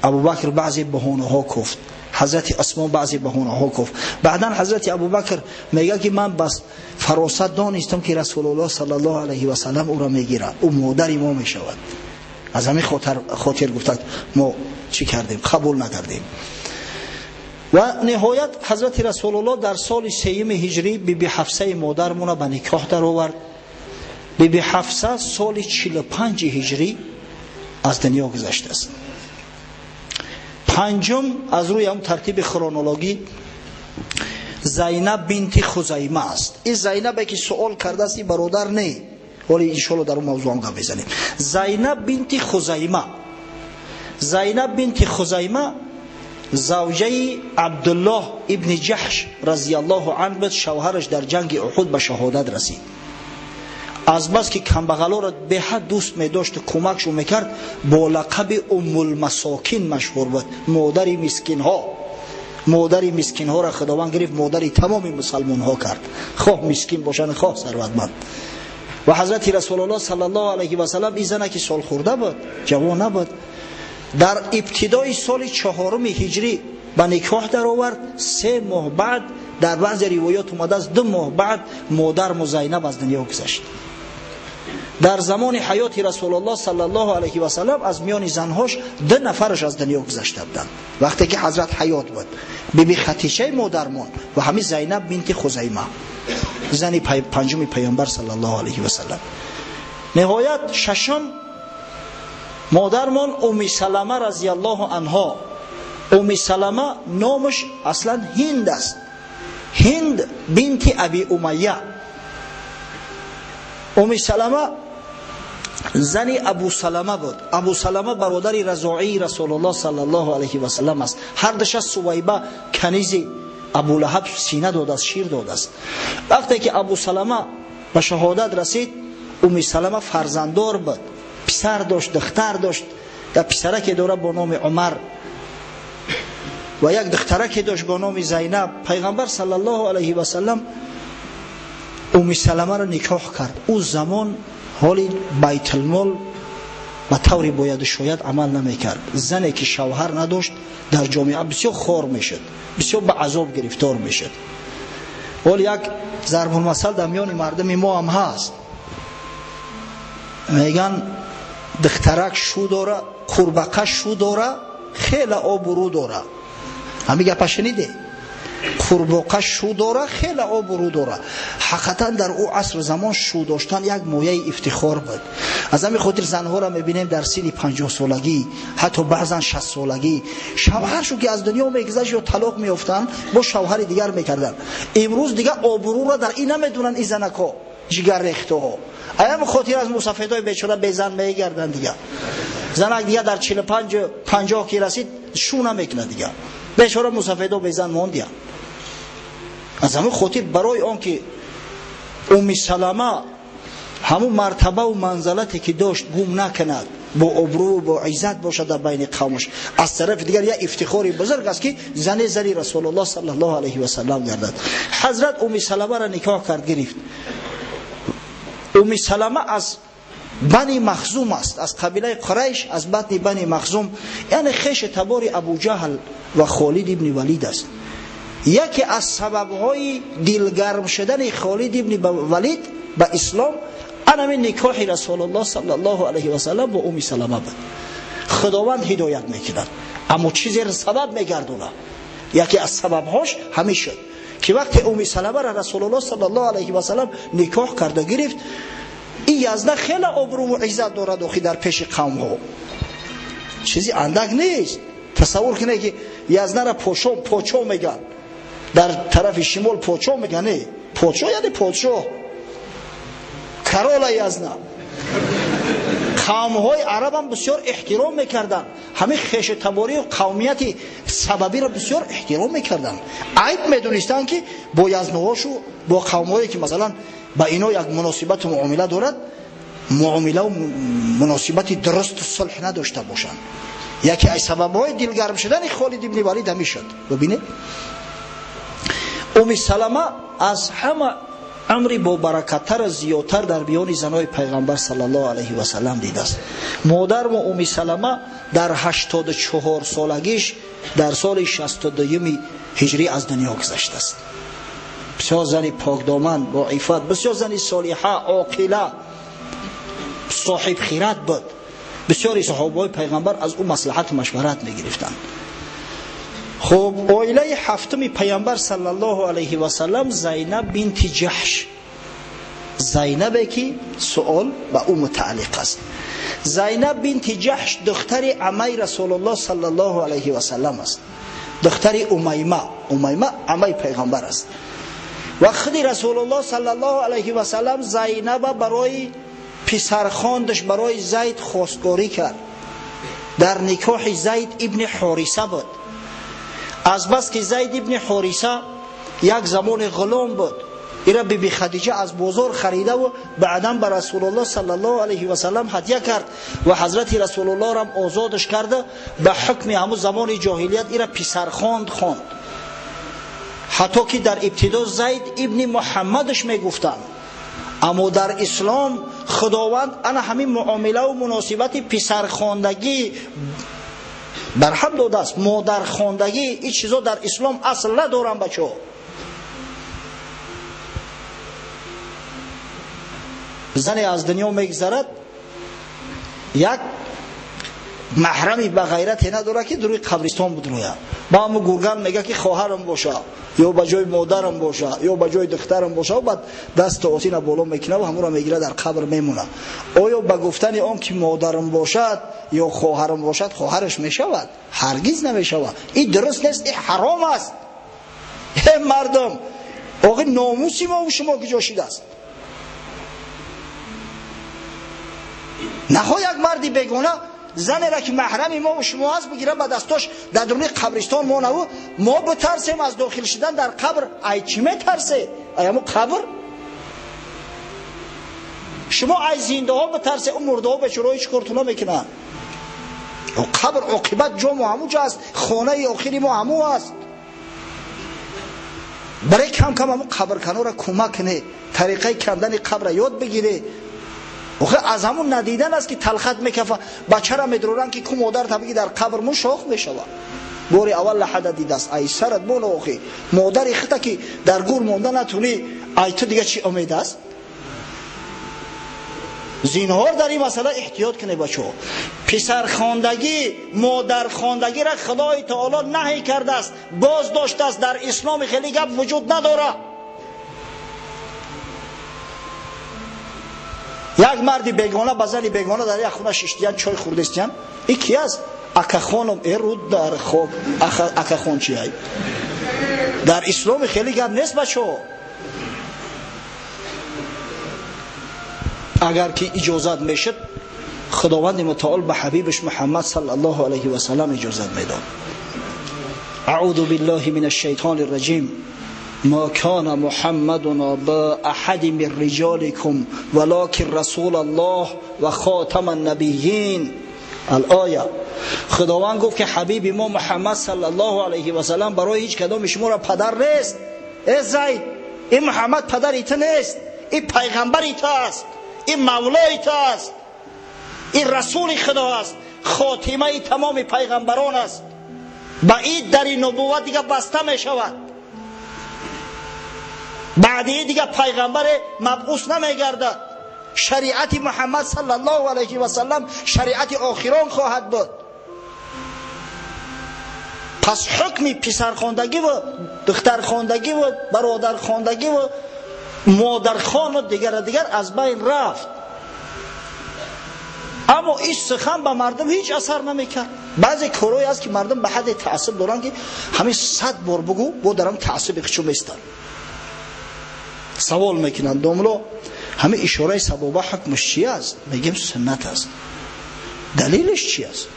ابوبکر بعضی بهانه ها گفت، حضرت عثمان بعضی بهانه ها گفت. بعدا حضرت ابوبکر میگه که من بس فراست دانستم که رسول الله صلی الله علیه و سلم او را میگیره، او مادر ما میشود. از همین خاطر گفتند ما چی کردیم؟ قبول نکردیم. و نهایت حضرت رسول الله در سال 3 هجری بی حفصه مادرمون به نکاح در آورد. بی حفصه سال 45 هجری از دنیا گذشته است. پنجم از روی هم ترتیب کرونولوژی زینب بنت خزیمه است. این زینب که سوال کرده است برادر نه، ولی ان شاء الله در اون موضوع هم گپ بزنیم. زینب بنت خزیمه، زینب بنت خزیمه زوجه عبدالله ابن جحش رضی الله عنه بود. شوهرش در جنگ احد به شهادت رسید. از بس که کمبغلا را به حد دوست می داشت و کمکشون میکرد، با لقب ام المساکین مشهور بود، مادر مسکین ها. مادر مسکین ها را خداوند گرفت مادر تمام مسلمان ها کرد، خواه مسکین باشن خواه ثروتمند. و حضرت رسول الله صلی الله علیه و سلم این زنه که سال خورده بود، جوان نبود، در ابتدای سال 4 هجری به نکاح در آورد. 3 ماه بعد، در بعض روایات اومده است 2 ماه بعد، مادر زینب از دنیا گذشت. در زمان حیات رسول الله صلی الله علیه و سلم از میان زنهاش 2 نفرش از دنیا گذشته بودند وقتی که حضرت حیات بود، بیبی خدیجه مادرمان و همین زینب بنت خزیمه زن پنجم پیامبر صلی الله علیه و سلم. نهایت 6م مادرمان ام سلمه رضی الله عنها. ام سلمه نامش اصلا هند است، هند بنت ابی امیه. ام سلمه زن ابو سلمه بود. ابو سلمه برادر رضاعی رسول الله صلی الله علیه و سلم است. هر دوش سویبه کنیز ابو لهب سینه داده است، شیر داده است. وقتی که ابو سلمه به شهادت رسید، ام سلمه فرزنددار بود، پسر داشت، دختر داشت. یک پسرک داره با نام عمر و یک دخترک داشت با نام زینب. پیغمبر صلی الله علیه و سلم ام سلمه را نکاح کرد. او زمان حالی بیت المال به طوری باید شاید عمل نمیکرد. زنی که شوهر نداشت در جامعه بسیار خوار میشد، بسیار به عذاب گرفتار میشد. ولی یک ضرب المثل در میان مردم ما هم هست، میگن دخترک شو داره، قربقه شو داره، خیلی آبرو داره. همین گپ شنیده؟ قربقه شو داره، خیلی آبرو داره. حقیقتا در او عصر زمان شو داشتن یک مایه افتخار بود. از همین خاطر زنها را میبینیم در سن 50 سالگی، حتی بعضا 60 سالگی شوهرشو که از دنیا میگذشت یا طلاق میافتن با شوهر دیگر میکردن. امروز دیگه آبرو را در این نمیدونن این زنکا جگر ریخته ها. اما خاطر از مسافرهای بیچاره بزن میگردن دیگه. زنک دیگه در 45 50 کی رسید شو نمیکنه دیگه. بیچاره مسافرها بزن موندیا. از همون خاطر برای آن که ام سلمه همون مرتبه و منزلتی که داشت گم نکند، با ابرو و با عزت باشد در بین قومش، از طرف دیگر یک افتخاری بزرگ است که زن رسول الله صلی الله علیه و سلم گردد. حضرت ام سلمه را نکاح کرد گرفت. ام سلمه از بنی مخزوم است، از قبیله قریش، از بطن بنی مخزوم، یعنی خیش تبار ابو جهل و خالد ابن ولید است. یکی از سببهای دلگرم شدن خالد ابن ولید به اسلام همین نکاح رسول الله صلی الله علیه و سلم با ام سلمه بود. خداوند هدایت میکند اما چیزی را سبب میگردونه. یکی از سببهاش همین شد که وقتی ام سلمه را رسول الله صلی الله علیه و سلم نکاح کرده گرفت، این یزده خیلی آبرو و عزت دارد و در پیش قوم ها چیزی اندک نیست. تصور کنه که یزده را پوچو میگن، در طرف شمال پوچو میگن. نه، پوچو یعنی پوچو، کرال یزنه، قوم‌های عرب هم بسیار احترام میکردن، همین خیش تباری و قومیت سببی را بسیار احترام میکردن. عیب میدونستن که با یزنوهاش و با قوم‌هایی که مثلا با اینا یک مناسبت و معامله دارد، معامله و مناسبت درست و صلح نداشته باشند. یکی از سبب‌های دلگرم شدن خالد ابن ولید همی شد. ببینید ام سلمه از همه امری با برکت‌تر زیادتر در بیان زنای پیغمبر صلی الله علیه و سلم دیده است. مادر و ام سلمه در 84 سالگیش در سال 62 هجری از دنیا گذشته است. بسیار زن پاک دامن با عفت، بسیار زن صالحه عاقله صاحب خیرات بود. بسیاری صحابه پیغمبر از او مصلحت و مشورت می‌گرفتند. خب عائله هفتم پیامبر صلی الله علیه و سلم زینب بنت جحش. زینب که سوال به او متعلق است. زینب بنت جحش دختر عمه رسول الله صلی الله علیه و سلم است. دختر امیمه. امیمه عمه پیغمبر است. و خود رسول الله صلی الله علیه و سلم زینب برای پسرخواندش برای زید خواستگاری کرد. در نکاح زید ابن حارثه بود. از بس که زید ابن حارثه یک زمان غلام بود، ایرا بی خدیجه از بازار خریده و بعداً به رسول الله صلی الله علیه و سلم هدیه کرد و حضرت رسول الله را آزادش کرده. به حکم همون زمان جاهلیت ایرا پسرخواند خواند. حتی که در ابتدا زید ابن محمدش میگفتند، اما در اسلام خداوند انا همین معامله و مناسبت پسرخواندگی برهم داده است. مادرخواندگی این چیزا در اسلام اصل ندارن. بچه زن از دنیا میگذرد، یک محرمی به غیرت نداره که دروی قبرستان بدروید. با همون گرگان میگه که خواهرم باشه یا به جای مادرم باشه یا به جای دخترم باشه و بعد دست آسین بالا میکنه و همون را میگیره در قبر میمونه. آیا به گفتن آن که مادرم باشد یا خواهرم باشد خواهرش میشود؟ هرگز نمیشود. این درست نیست، این حرام است. مردم آقا ناموسی ما و شما کجا شده است؟ نخواه یک مردی بگونه زنی را که محرم ما و شما هست بگیره به دستاش در درون قبرستان ما نو ما بترسیم از داخل شدن در قبر. ای چی میترسه؟ ایمو قبر شما از زنده ها بترسه، اون مرده ها بچرای چی کارتونا میکنن؟ و قبر عاقبت جا ما همو جا است، خانه آخری ما همو است. برای کم کم همو قبر کنو را کمک کنه، طریقه کندن قبر را یاد بگیره. از همون ندیدن است که تلخت میکفه. بچه را میدرورن که کو مادر تبگی در قبر مون شاخ میشوه. باری اول لحد دیده است ای سرت بون آخی مادر خطا که در گور مونده نتونی، ای تو دیگه چی امید است؟ زینهار در این مسئله احتیاط کنه بچه. پسر خواندگی مادر خواندگی را خدای تعالی نهی کرده است، باز داشته است. در اسلام خیلی گپ وجود نداره. یک مردی بیگانه با زنی بیگانه در یک خونه ششتیان چای خوردستیان، این کی است؟ اکا خانم رود در خواب. اکا خان چی هست؟ در اسلام خیلی گپ نیست بچه. اگر که اجازت میشد خداوند متعال به حبیبش محمد صلی الله علیه و سلم اجازت میداد. اعوذ بالله من الشیطان الرجیم. ما كان محمد با احد من رجالكم ولكن رسول الله و خاتم النبیین. الآیه. خداوند گفت که حبیب ما محمد صلی الله علیه و سلم برای هیچ کدام شما را پدر نیست. ای زید، این محمد پدر ایت نیست، این پیغمبر ایت است، این مولا ایت است، این رسول خدا است، خاتمه تمام پیغمبران است. با این در این نبوت دیگه بسته می شود. بعدی دیگه پیغمبر مبعوث نمیگردد. شریعت محمد صلی الله علیه و سلم شریعت آخران خواهد بود. پس حکم پسرخواندگی و دخترخواندگی و برادرخواندگی و مادرخوان و دیگر از بین رفت. اما این سخن به مردم هیچ اثر نمیکرد. بعضی کارهایی است که مردم به حد تعصب دارن که همین 100 بار بگو با درم تعصب خشو میستن. سوال میکنن دوملو همه اشاره سبابه حکمش چی است؟ میگیم سنت است. دلیلش چی است؟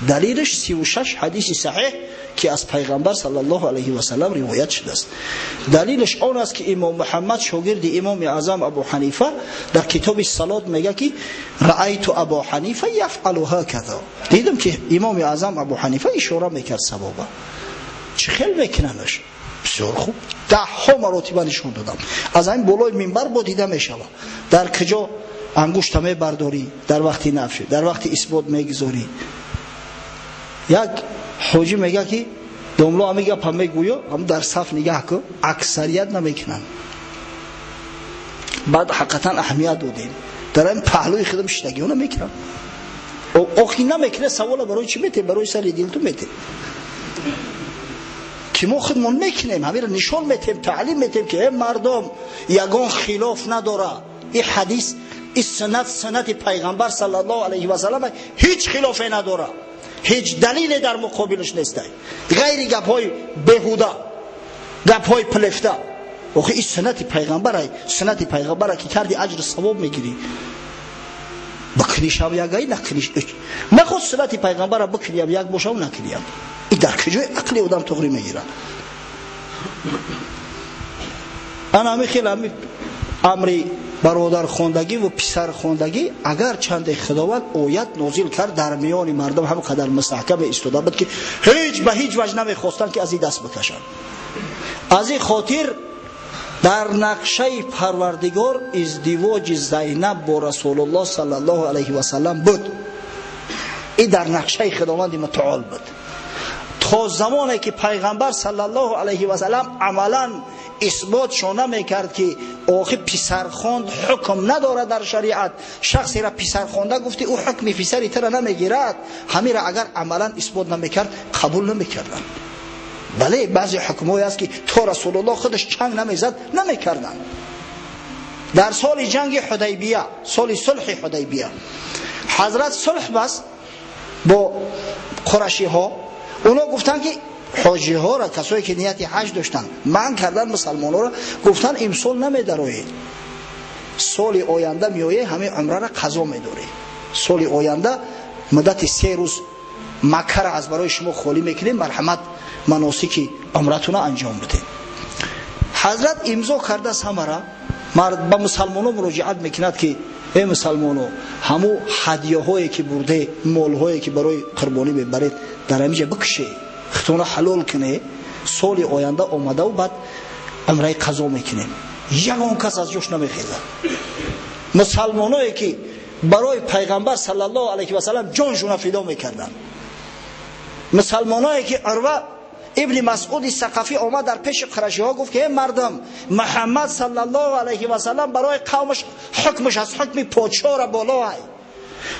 دلیلش 36 حدیث صحیح که از پیغمبر صلی الله علیه و سلم روایت شده است. دلیلش آن است که امام محمد شاگرد امام اعظم ابو حنیفه در کتاب صلات میگه که رأیت ابو حنیفه یفعل هکذا، دیدم که امام اعظم ابو حنیفه اشاره میکرد ثوابا. چه خیلی میکننش؟ بسیار خوب، 10 مراتب نشون دادم. از این بالای منبر با دیده میشود در کجا انگشت میبرداری، در وقتی نفشه، در وقتی اثبات میگذاری. یک حاجی میگه که دوملا میگه پا میگویا، هم در صف نگاه کن، اکثریت نمیکنن. بعد حقیقتا اهمیت دادیم در این پهلوی خودم شتگی اون نمیکنن. آخی نمیکنه سوال برای چی میته؟ برای سر دل تو میته که ما خودمون میکنیم، همین نشان میتیم، تعلیم میتیم که مردم یگان خلاف نداره. این حدیث، این سنت پیغمبر صلی الله علیه و سلم هیچ خلافی نداره، هیچ دلیل در مقابلش نیست، غیر گپ‌های بیهوده، گپ‌های پلفته. آخه این سنت پیغمبره، سنت پیغمبره که کردی اجر ثواب میگیری. بکنیش هم یکی نکنیش، نه خود سنت پیغمبره بکنیم یک باشه و نکنیم. این در کجای عقلی آدم تغییر میگیره؟ انا همی خیلی همی امری برادر خواندگی و پسر خواندگی اگر چند خداوند آیت نازل کرد در میان مردم هم قدر مستحکم ایستاده بود که هیچ به هیچ وجه نمیخواستن که از این دست بکشن. از این خاطر در نقشه پروردگار ازدواج زینب با رسول الله صلی الله علیه و سلم بود. این در نقشه خداوند متعال بود. تا زمانی که پیغمبر صلی الله علیه و سلم عملا اثبات شونه میکرد که آخه پسرخواند حکم نداره در شریعت، شخصی را پسرخوانده گفتی او حکم پسری تر نمیگیرد، همین را اگر عملا اثبات نمیکرد قبول نمیکردن. بله بعضی حکمایی است که تا رسول الله خودش چنگ نمیزد نمیکردن. در سال جنگ حدیبیه، سال صلح حدیبیه، حضرت صلح بس با قریشی ها، اونا گفتن که حاجی ها را، کسایی که نیت حج داشتن، من کردن مسلمان ها را، گفتن امسال نمیدروی، سال آینده میایه همه عمره را قضا میداری، سال آینده مدت 3 روز مکه را از برای شما خالی میکنیم، مرحمت مناسک عمرتون انجام بدید. حضرت امضا کرده همه را، مرد به مسلمان ها مراجعت میکند که ای مسلمان ها، همو هدیه هایی که برده، مال هایی که برای قربانی میبرید در همینجا بکشه، ختونه حلال کنه، سال آینده آمده و بعد عمره قضا میکنیم. یگان کس از جوش نمیخیزه. مسلمانایی که برای پیغمبر صلی الله علیه و سلم جانشون فدا میکردن، مسلمانایی که عروه ابن مسعود ثقفی آمد در پیش قریشی ها گفت که مردم، محمد صلی الله علیه و سلم برای قومش حکمش از حکم پادشاه را بالا های،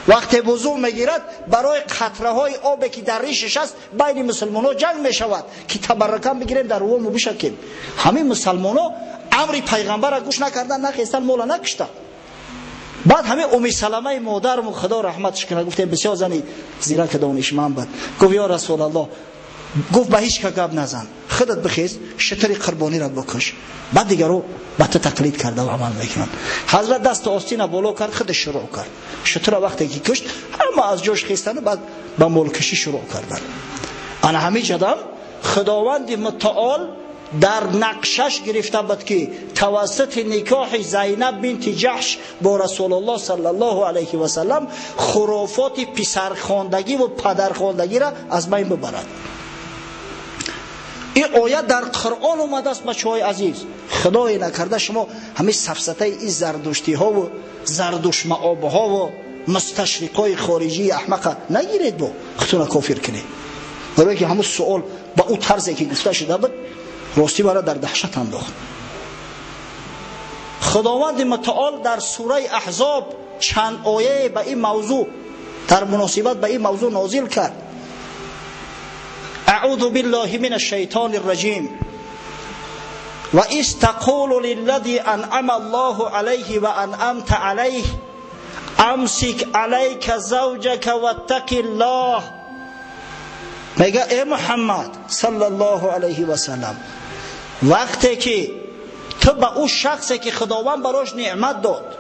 وقتی وضو میگیرد برای قطره های آبی که در ریشش است بین مسلمان ها جنگ میشود که تبرکم بگیریم در روم بشکیم. همین مسلمان ها امر پیغمبر را گوش نکردن، نخیستن، مولا نکشتن. بعد همه ام سلمه مادرم خدا رحمتش کنه گفت بسیار زنی زیرک دانشمند بود، گفت یا رسول الله، گفت به هیچ که گپ نزن، خودت بخیز شتر قربانی را بکش، بعد دیگه رو به تو تقلید کرده و عمل میکنن. حضرت دست آستین بالا کرد، خودش شروع کرد شتر وقتی که کشت همه از جوش خیستن و بعد به ملکشی شروع کردن. انا همه جدم خداوند متعال در نقشش گرفته بود که توسط نکاح زینب بنت جحش با رسول الله صلی الله علیه و سلم خرافات پسرخواندگی و پدرخواندگی را از بین ببرد. این آیت در قرآن اومده است بچه‌های عزیز. خدای نکرده شما همه سفسطه این زردشتی ها و زردوش معاب ها و مستشرقای خارجی احمق نگیرید با خودتون کافر کنید. برای که همون سوال با اون طرزی که گفته شده بود راستی برای در دهشت انداخت. خداوند متعال در سوره احزاب چند آیه به این موضوع در مناسبت به این موضوع نازل کرد. اعوذ بالله من الشیطان الرجیم و استقول للذی انعم الله علیه و انعمت علیه امسک علیک زوجک واتق الله. میگه ای محمد صلی الله علیه و سلم، وقتی که تو به اون شخصی که خداوند براش نعمت داد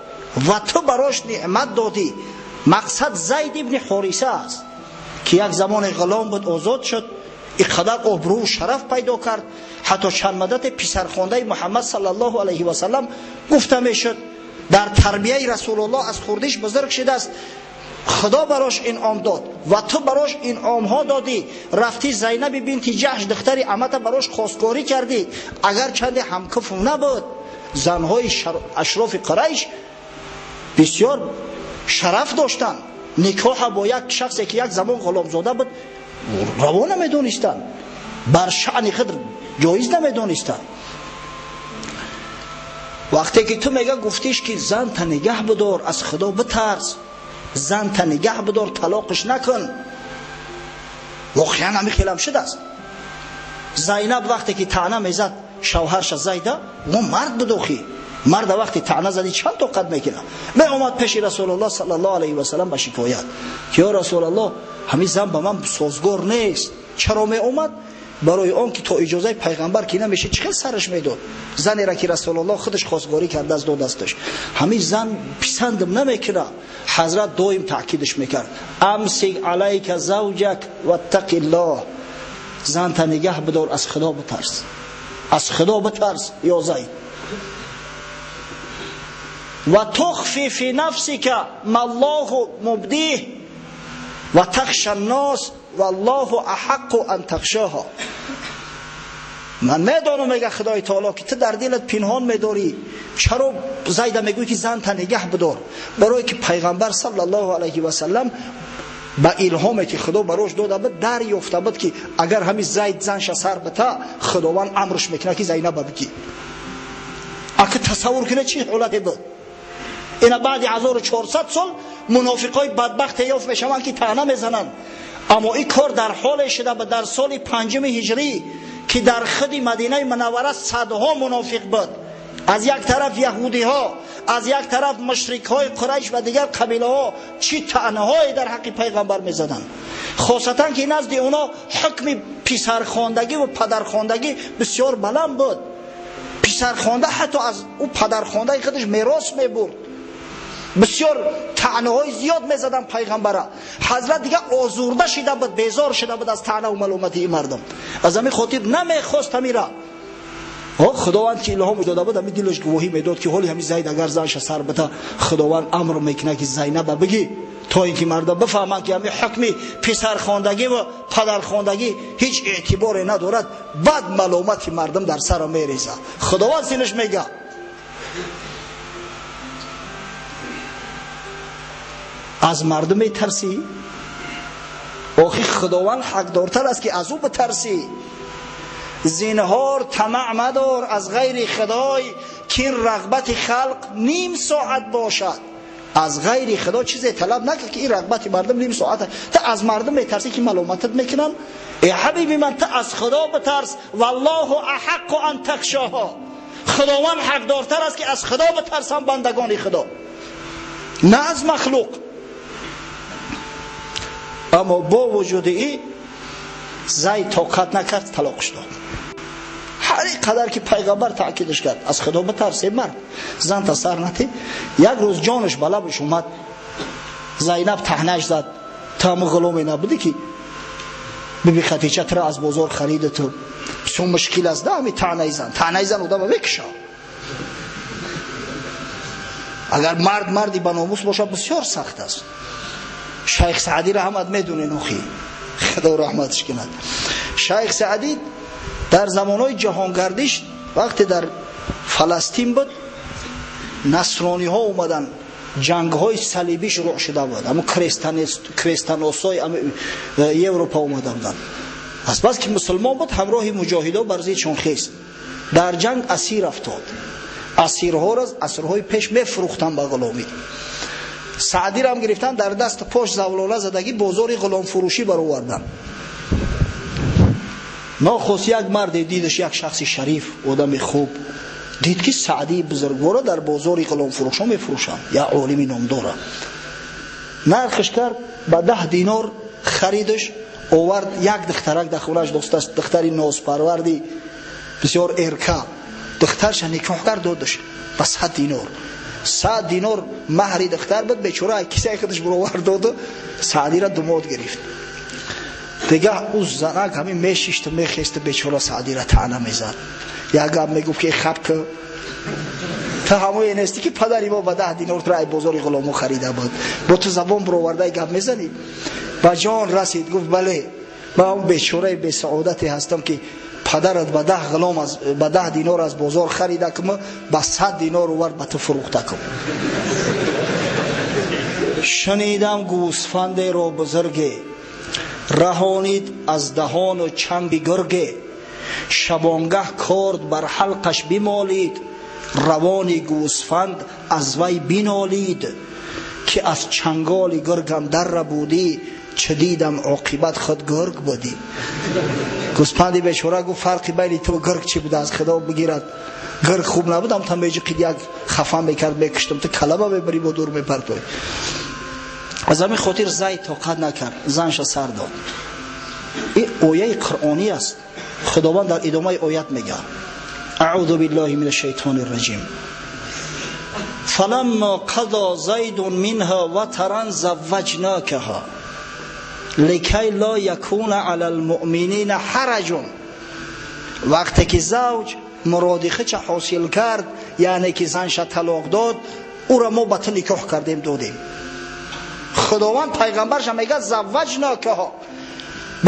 و تو براش نعمت دادی مقصد زید ابن حارثه است که یک زمان غلام بود، آزاد شد، اینقدر آبرو و شرف پیدا کرد، حتی چند مدت پسرخوانده محمد صلی الله علیه و سلم گفته میشد. در تربیه رسول الله از خردش بزرگ شده است. خدا براش انعام داد و تو براش انعام ها دادی. رفتی زینب بنت جحش دختر عمت براش خواستگاری کردی. اگر چند همکف نبود، زنهای اشراف قریش بسیار شرف داشتن. نکاح با یک شخصی که یک زمان غلام زاده بود روا نمیدونستن، بر شأن خود جایز نمیدونستن. وقتی که تو میگه گفتیش که زن تا نگه بدار، از خدا بترس، زن تا نگه بدار، طلاقش نکن، واقعا همین خیلی شده است. زینب وقتی که طعنه میزد شوهرش زیده، و مرد بدوخی، مرد وقتی طعنه زدی چند تا قد میکنه. می اومد پیش رسول الله صلی الله علیه و سلم به شکایت که یا رسول الله همین زن به من سازگار نیست. چرا می اومد؟ برای آن که تا اجازه پیغمبر که نمیشه چخیل سرش میداد. زنی را که رسول الله خودش خواستگاری کرده از دو دستش، همین زن پسندم نمیکنه. حضرت دائم تاکیدش میکرد امسک علیک زوجک واتق الله، زن تا نگه بدار، از خدا بترس، از خدا بترس یا زید. و تخفی فی نفسک ما الله مبدیه و تخشى الناس والله احق ان تخشاها. من میدونم میگه خدای تعالی که تو در دلت پنهان میداری. چرا زید میگوی که زن تا نگه بدار؟ برای که پیغمبر صلی الله علیه و سلم با الهامی که خدا براش داده بود دریافته بود که اگر همین زید زنش سر بته، خداوند امرش میکنه که زینب بگی. اگه تصور کنه چی حالتی بود. اینا بعد 1400 سال منافقای بدبخت یافت میشن که طعنه میزنن. اما این کار در حال شده بود در سال 5 هجری که در خود مدینه منوره صدها منافق بود. از یک طرف یهودی ها، از یک طرف مشرک های قریش و دیگر قبیله ها چی طعنه های در حق پیغمبر میزدن. خاصتا که نزد اونا حکم پسرخواندگی و پدرخواندگی بسیار بلند بود. پسرخوانده حتی از او پدرخوانده خودش میراث میبرد. بسیار طعنه های زیاد میزدن پیغمبر. حضرت دیگه آزرده شده بود، بیزار شده بود از طعنه و ملامت این مردم. از همین خاطر نمیخواست میره. خداوند که الهام داده بود، همین دلش گواهی میداد که حالی همین زید اگر زنش سر بته، خداوند امر میکنه که زینب بگی، تا اینکه مردم بفهمند که همین حکم پسرخواندگی و پدرخواندگی هیچ اعتباری ندارد، بعد ملامت مردم در سر میریزه. خداوند سینش میگه از مردم میترسی؟ آخی خداوند حق دارتر است که از او بترسی. زینهار طمع مدار از غیر خدای که این رغبت خلق نیم ساعت باشد. از غیر خدا چیزی طلب نکن که این رغبت مردم نیم ساعت. تا از مردم میترسی که ملامتت میکنن؟ ای حبیبی من، تا از خدا بترس. والله احق ان تخشاها، خداوند حق دارتر است که از خدا بترسن بندگان خدا، نه از مخلوق. اما با وجود این زید طاقت نکرد، طلاقش داد. هر قدر که پیغمبر تاکیدش کرد از خدا بترس مرد، زن تا سر نتی. یک روز جانش بلبش اومد، زینب طعنه‌اش زد. تا غلامی نبودی که بیبی خدیجه را از بازار خرید تو بسیار مشکل است. همین طعنه زن آدم بکشه. اگر مردی به ناموس باشه بسیار سخت است. شیخ سعدی رحمت میدونه نوخی، خدا رحمتش کند. شیخ سعدی در زمانهای جهانگردش وقتی در فلسطین بود، نصرانی ها اومدن، جنگ های صلیبی شروع شده بود، اما کریستانوسای اروپا اومده بودن. از بس که مسلمان بود همراه مجاهدا بر ضد چونخیز در جنگ اسیر افتاد. اسیرها را از اسرهای پیش میفروختن به غلامی. سعدی را هم گرفتن در دست پاش زولاله زدگی بازار غلام فروشی برآوردن. ناخوش یک مرد دیدش، یک شخص شریف، آدم خوب، دید که سعدی بزرگوار در بازار غلام فروشا میفروشن، یا عالمی نامدار. نرخش کرد، با 10 دینار خریدش، آورد. یک دخترک در خونه‌اش داشت، دختری نازپروردی بسیار ارکا. دخترش نکاح کرد، دادش با 100 دینار. 100 دینار مهری دختر بود. بیچاره کیسه خودش برآورد داد، سعدی را داماد گرفت. دیگه او زنک همین میشیشت میخیست، بیچاره سعدی را طعنه میزد. یک گپ میگفت که خب که تا همون نیستی که پدری ما به 10 دینار رای بازار غلامو خریده بود، با تو زبان برآورده گپ میزنی. با جان رسید گفت بله من اون بیچاره بی سعادتی هستم که پدرت به 10 غلام از به 10 دینار از بازار خریده که من به 100 دینار آورد به تو فروخته کنم. شنیدم گوسفند را بزرگه، رهانید از دهان و چنگ گرگه. شبانگه کرد بر حلقش بمالید، روان گوسفند از وی بینالید. که از چنگال گرگم در ربودی، چه دیدم عاقبت خود گرگ بودی. گوسفندی بیچاره گفت فرقی بین تو گرگ چی بوده؟ از خدا بگیرد گرگ خوب نبودم تا میجی قید یک خفن میکرد میکشتم تو کلمه ببری با دور میپرتوی. از همین خاطر زید طاقت نکرد، زنش سر داد. این آیه قرآنی است. خداوند در ادامه آیت میگه اعوذ بالله من الشیطان الرجیم فلما قضى زید منها وطرا زوجناکها لکی لا یکون علی المؤمنین حرج. وقتی که زوج مرادی چه حاصل کرد، یعنی که زنش طلاق داد، او را ما به تو نکاح کردیم دادیم. خداوند پیغمبرش میگه زوجناکها.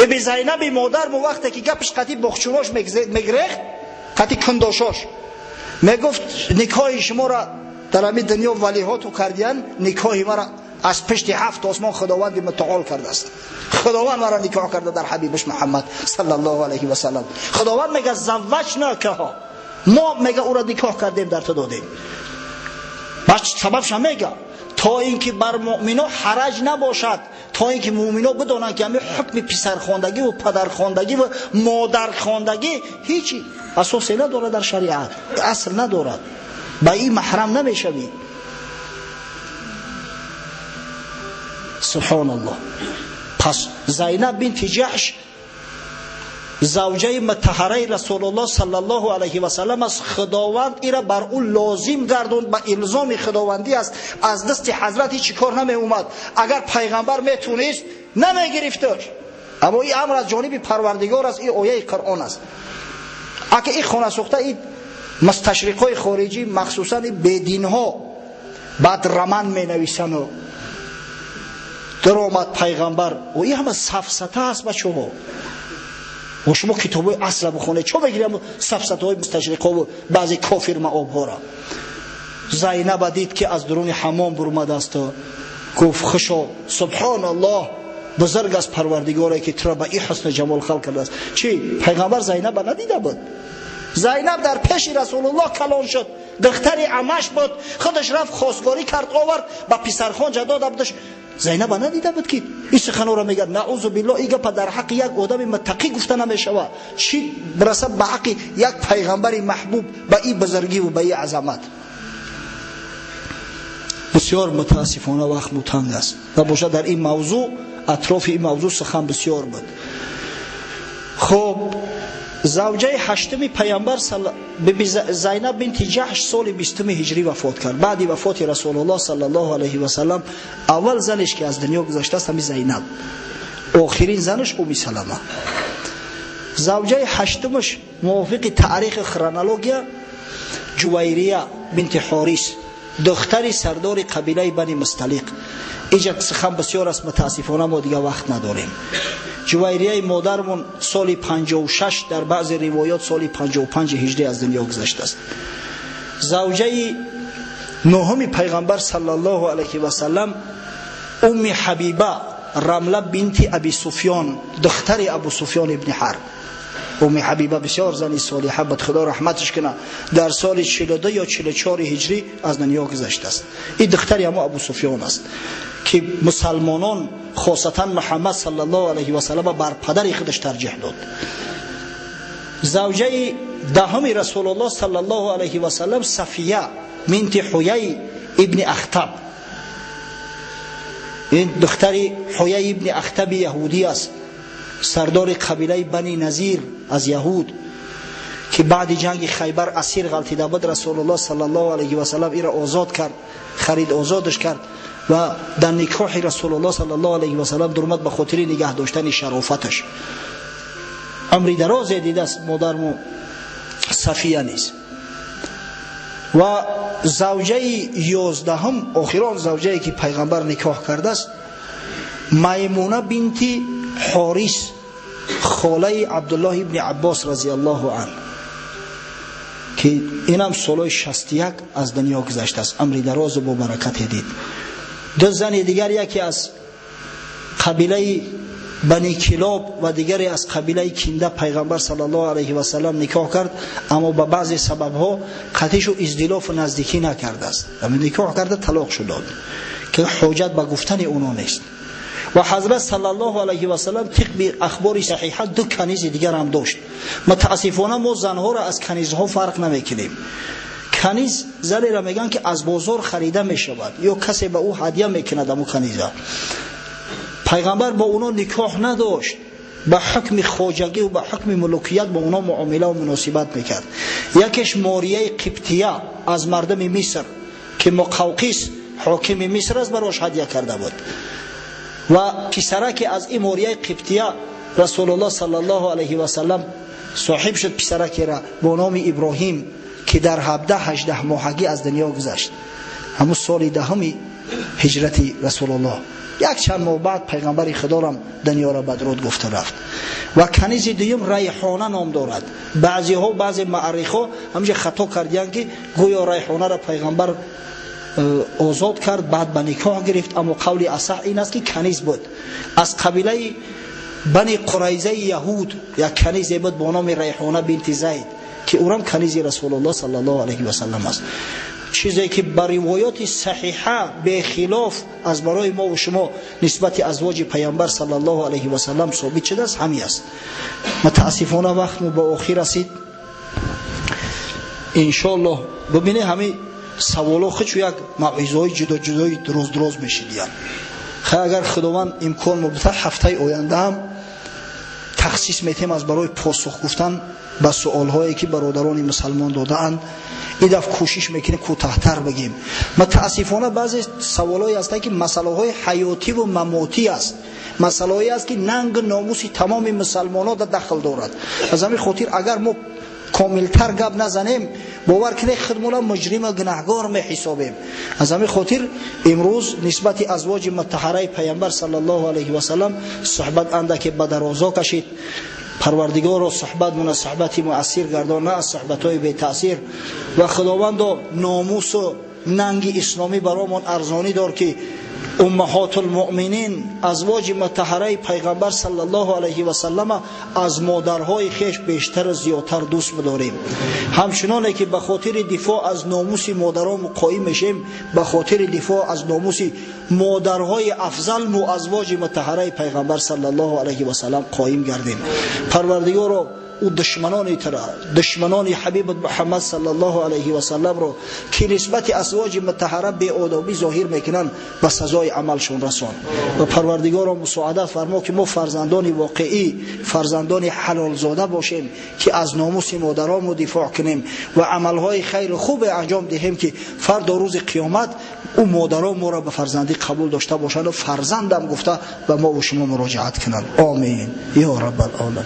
بی زینب مادر مو وقتی که گپش قطعی بخچوناش میگرخت، قطعی کنداشاش میگفت نکاح شما را در همین دنیا ولیهاتو کردین، نکاح ما را از پشت 7 آسمان خداوند متعال کرده است. خداوند ما را نکاح کرده در حبیبش محمد صلی الله علیه و سلم. خداوند میگه زوجناکها، ما میگه او را نکاح کردیم در تو دادیم. باش سببش میگه تا اینکه بر مؤمنا حرج نباشد، تا اینکه مؤمنا بدونن که همین حکم پسر خواندگی و پدر خواندگی و مادر خواندگی هیچی اساسی نداره در شریعت، اصل ندارد، با این محرم نمیشوی. سبحان الله. پس زینب بنت جحش زوجه مطهره رسول الله صلی الله علیه و سلم از خداوند ایرا بر او لازم گردوند، با الزام خداوندی است. از دست حضرت هیچ کار نمی اومد. اگر پیغمبر میتونست نمی گرفتش، اما این امر از جانب پروردگار است. این آیه قرآن است. اگه این خانه سوخته این مستشرقای خارجی مخصوصا بدین ها بعد رمن می نویسن و در آمد پیغمبر و این همه سفسطه است بچه ها. و شما کتابای اصل بخونه چه بگیریم سفسطه های مستشرقه و بعضی کافر معاب ها را. زینب دید که از درون حمام برآمده است، گفت خشا سبحان الله، بزرگ از پروردگاری که تو را به این حسن جمال خلق کرده است. چی پیغمبر زینب ندیده بود؟ زینب در پیش رسول الله کلان شد، دختری عمش بود، خودش رفت خواستگاری کرد آورد به پسرخان جدا دادش. زینب ندیده بود که این سخن را میگه نعوذ بالله. این گپ در حق یک آدم متقی گفته نمیشود، چی برسد به حق یک پیغمبر محبوب به این بزرگی و به این عظمت. بسیار متاسفانه وقت متنگ است و باشه در این موضوع، اطراف این موضوع سخن بسیار بود. خب زوجه هشتم پیامبر زینب بنت جحش سال 20 هجری وفات کرد. بعد وفات رسول الله صلی الله علیه و سلم اول زنش که از دنیا گذشته است همین زینب، آخرین زنش ام سلمه. زوجه هشتمش موافق تاریخ خرونولوژیا جویریه بنت حارث، دختری سردار قبیله بنی مستلق. اینجا سخن بسیار است، متاسفانه ما دیگه وقت نداریم. جویریه مادرمون سال 56 در بعض روایات سال 55 هجری از دنیا گذشته است. زوجه نهم پیغمبر صلی الله علیه و سلم ام حبیبه رمله بنت ابی سفیان، دختر ابو سفیان ابن حرب. ام حبیبه بسیار زنی صالحه بود، خدا رحمتش کنه، در سال 42 یا 44 هجری از دنیا گذشته است. این دختری اما ابو سفیان است که مسلمانان خاصتا محمد صلی الله علیه و سلم بر پدر خودش ترجیح داد. زوجه دهم رسول الله صلی الله علیه و سلم صفیه بنت حیی ابن اخطب. این دختری حیی ابن اخطب یهودی است، سردار قبیله بنی نظیر از یهود، که بعد جنگ خیبر اسیر غلطیده بود، رسول الله صلی الله علیه و سلم ایرا آزاد کرد، خرید آزادش کرد و در نکاح رسول الله صلی الله علیه و سلم درآمد به خاطر نگه داشتن شرافتش. عمری دراز دیده است مادرم صفیه نیست. و زوجه 11 آخران زوجه‌ای که پیغمبر نکاح کرده است میمونه بنت حارث، خاله عبدالله ابن عباس رضی الله عنه، که اینم سال 61 از دنیا گذشته است. عمری دراز و با برکت دید. دو زن دیگر، یکی از قبیله بنی کلاب و دیگری از قبیله کنده پیغمبر صلی الله علیه و سلم نکاح کرد، اما به بعضی سبب‌ها قطعش و ازدواج و نزدیکی نکرده است. همین نکاح کرده طلاق شد که حجت به گفتن اونا نیست. و حضرت صلی الله علیه و سلم طبق اخبار صحیحه دو کنیز دیگر هم داشت. متاسفانه ما زنها را از کنیزها فرق نمیکنیم. کنیز زنی را میگن که از بازار خریده میشود یا کسی به او هدیه میکند. امو کنیزا پیغمبر با اونا نکاح نداشت، به حکم خواجگی و به حکم ملوکیت با اونا معامله و مناسبت میکرد. یکیش ماریه قبطیه از مردم مصر که مقوقس حاکم مصر است براش هدیه کرده بود و پسرک از این ماریه قبطیه رسول الله صلی الله علیه و سلم صاحب شد. پسرک را با نام ابراهیم که در 17-18 ماهگی از دنیا گذشت، همون سال 10 هجرت رسول الله. یک چند ماه بعد پیغمبر خدا را دنیا را بدرود گفته رفت. و کنیز دوم ریحانه نام دارد. بعضی معرخا همینجا خطا کردن که گویا ریحانه را پیغمبر آزاد کرد بعد به نکاح گرفت، اما قول اصح این است که کنیز بود. از قبیله بنی قریظه یهود یک کنیز بود با نام ریحانه بنت زید که او هم کنیز رسول الله صلی الله علیه و سلم است. چیزی که بر روایات صحیحه به خلاف از برای ما و شما نسبت ازواج پیامبر صلی الله علیه و سلم ثابت شده است همین است. متاسفانه وقت ما به آخر رسید. ان شاء الله ببینید همین سوالا خودش یک موعظه‌های جدا دراز میشیدن. اگر خداوند امکان مبتر هفته آینده هم تخصیص میتیم از برای پاسخ گفتن به سوالهایی که برادران مسلمان دادند. این دفعه کوشش میکنیم کوتاه‌تر بگیم. متاسفانه بعضی سوالایی هست که مسائل حیاتی و مماتی است، مسائلی است که ننگ ناموس تمام مسلمانان را دخل دارد. از همین خاطر اگر ما کاملتر گپ نزنیم باور کنید خودمون مجرم و گناهگار میحسابیم. از همین خاطر امروز نسبت ازواج مطهره پیامبر صلی الله علیه و سلم صحبت اندکی به درازا کشید. پروردگار و صحبت من صحبتی مؤثر گردان، نه از صحبت‌های بی تاثیر. و خداوند ناموس و ننگ اسلامی برامون ارزانی دار که امهات المؤمنین ازواج مطهره پیغمبر صلی الله علیه و سلم از مادرهای خیش بیشتر و زیادتر دوست بداریم. همچنانه که به خاطر دفاع از ناموس مادران قائم میشیم، به خاطر دفاع از ناموس مادرهای افضل و ازواج مطهره پیغمبر صلی الله علیه و سلم قائم گردیم. پروردگار او دشمنان حبیب محمد صلی الله علیه و سلم رو که نسبت ازواج مطهره بی آدابی ظاهر میکنن به سزای عملشون رسان. و پروردگار رو مساعدت فرما که ما فرزندان واقعی، فرزندان حلال زاده باشیم که از ناموس مادران دفاع کنیم و عملهای خیر خوب انجام دهیم که فردا روز قیامت او مادران ما را به فرزندی قبول داشته باشند و فرزندم گفته و ما و شما مراجعت کنند. آمین یا رب العالمین.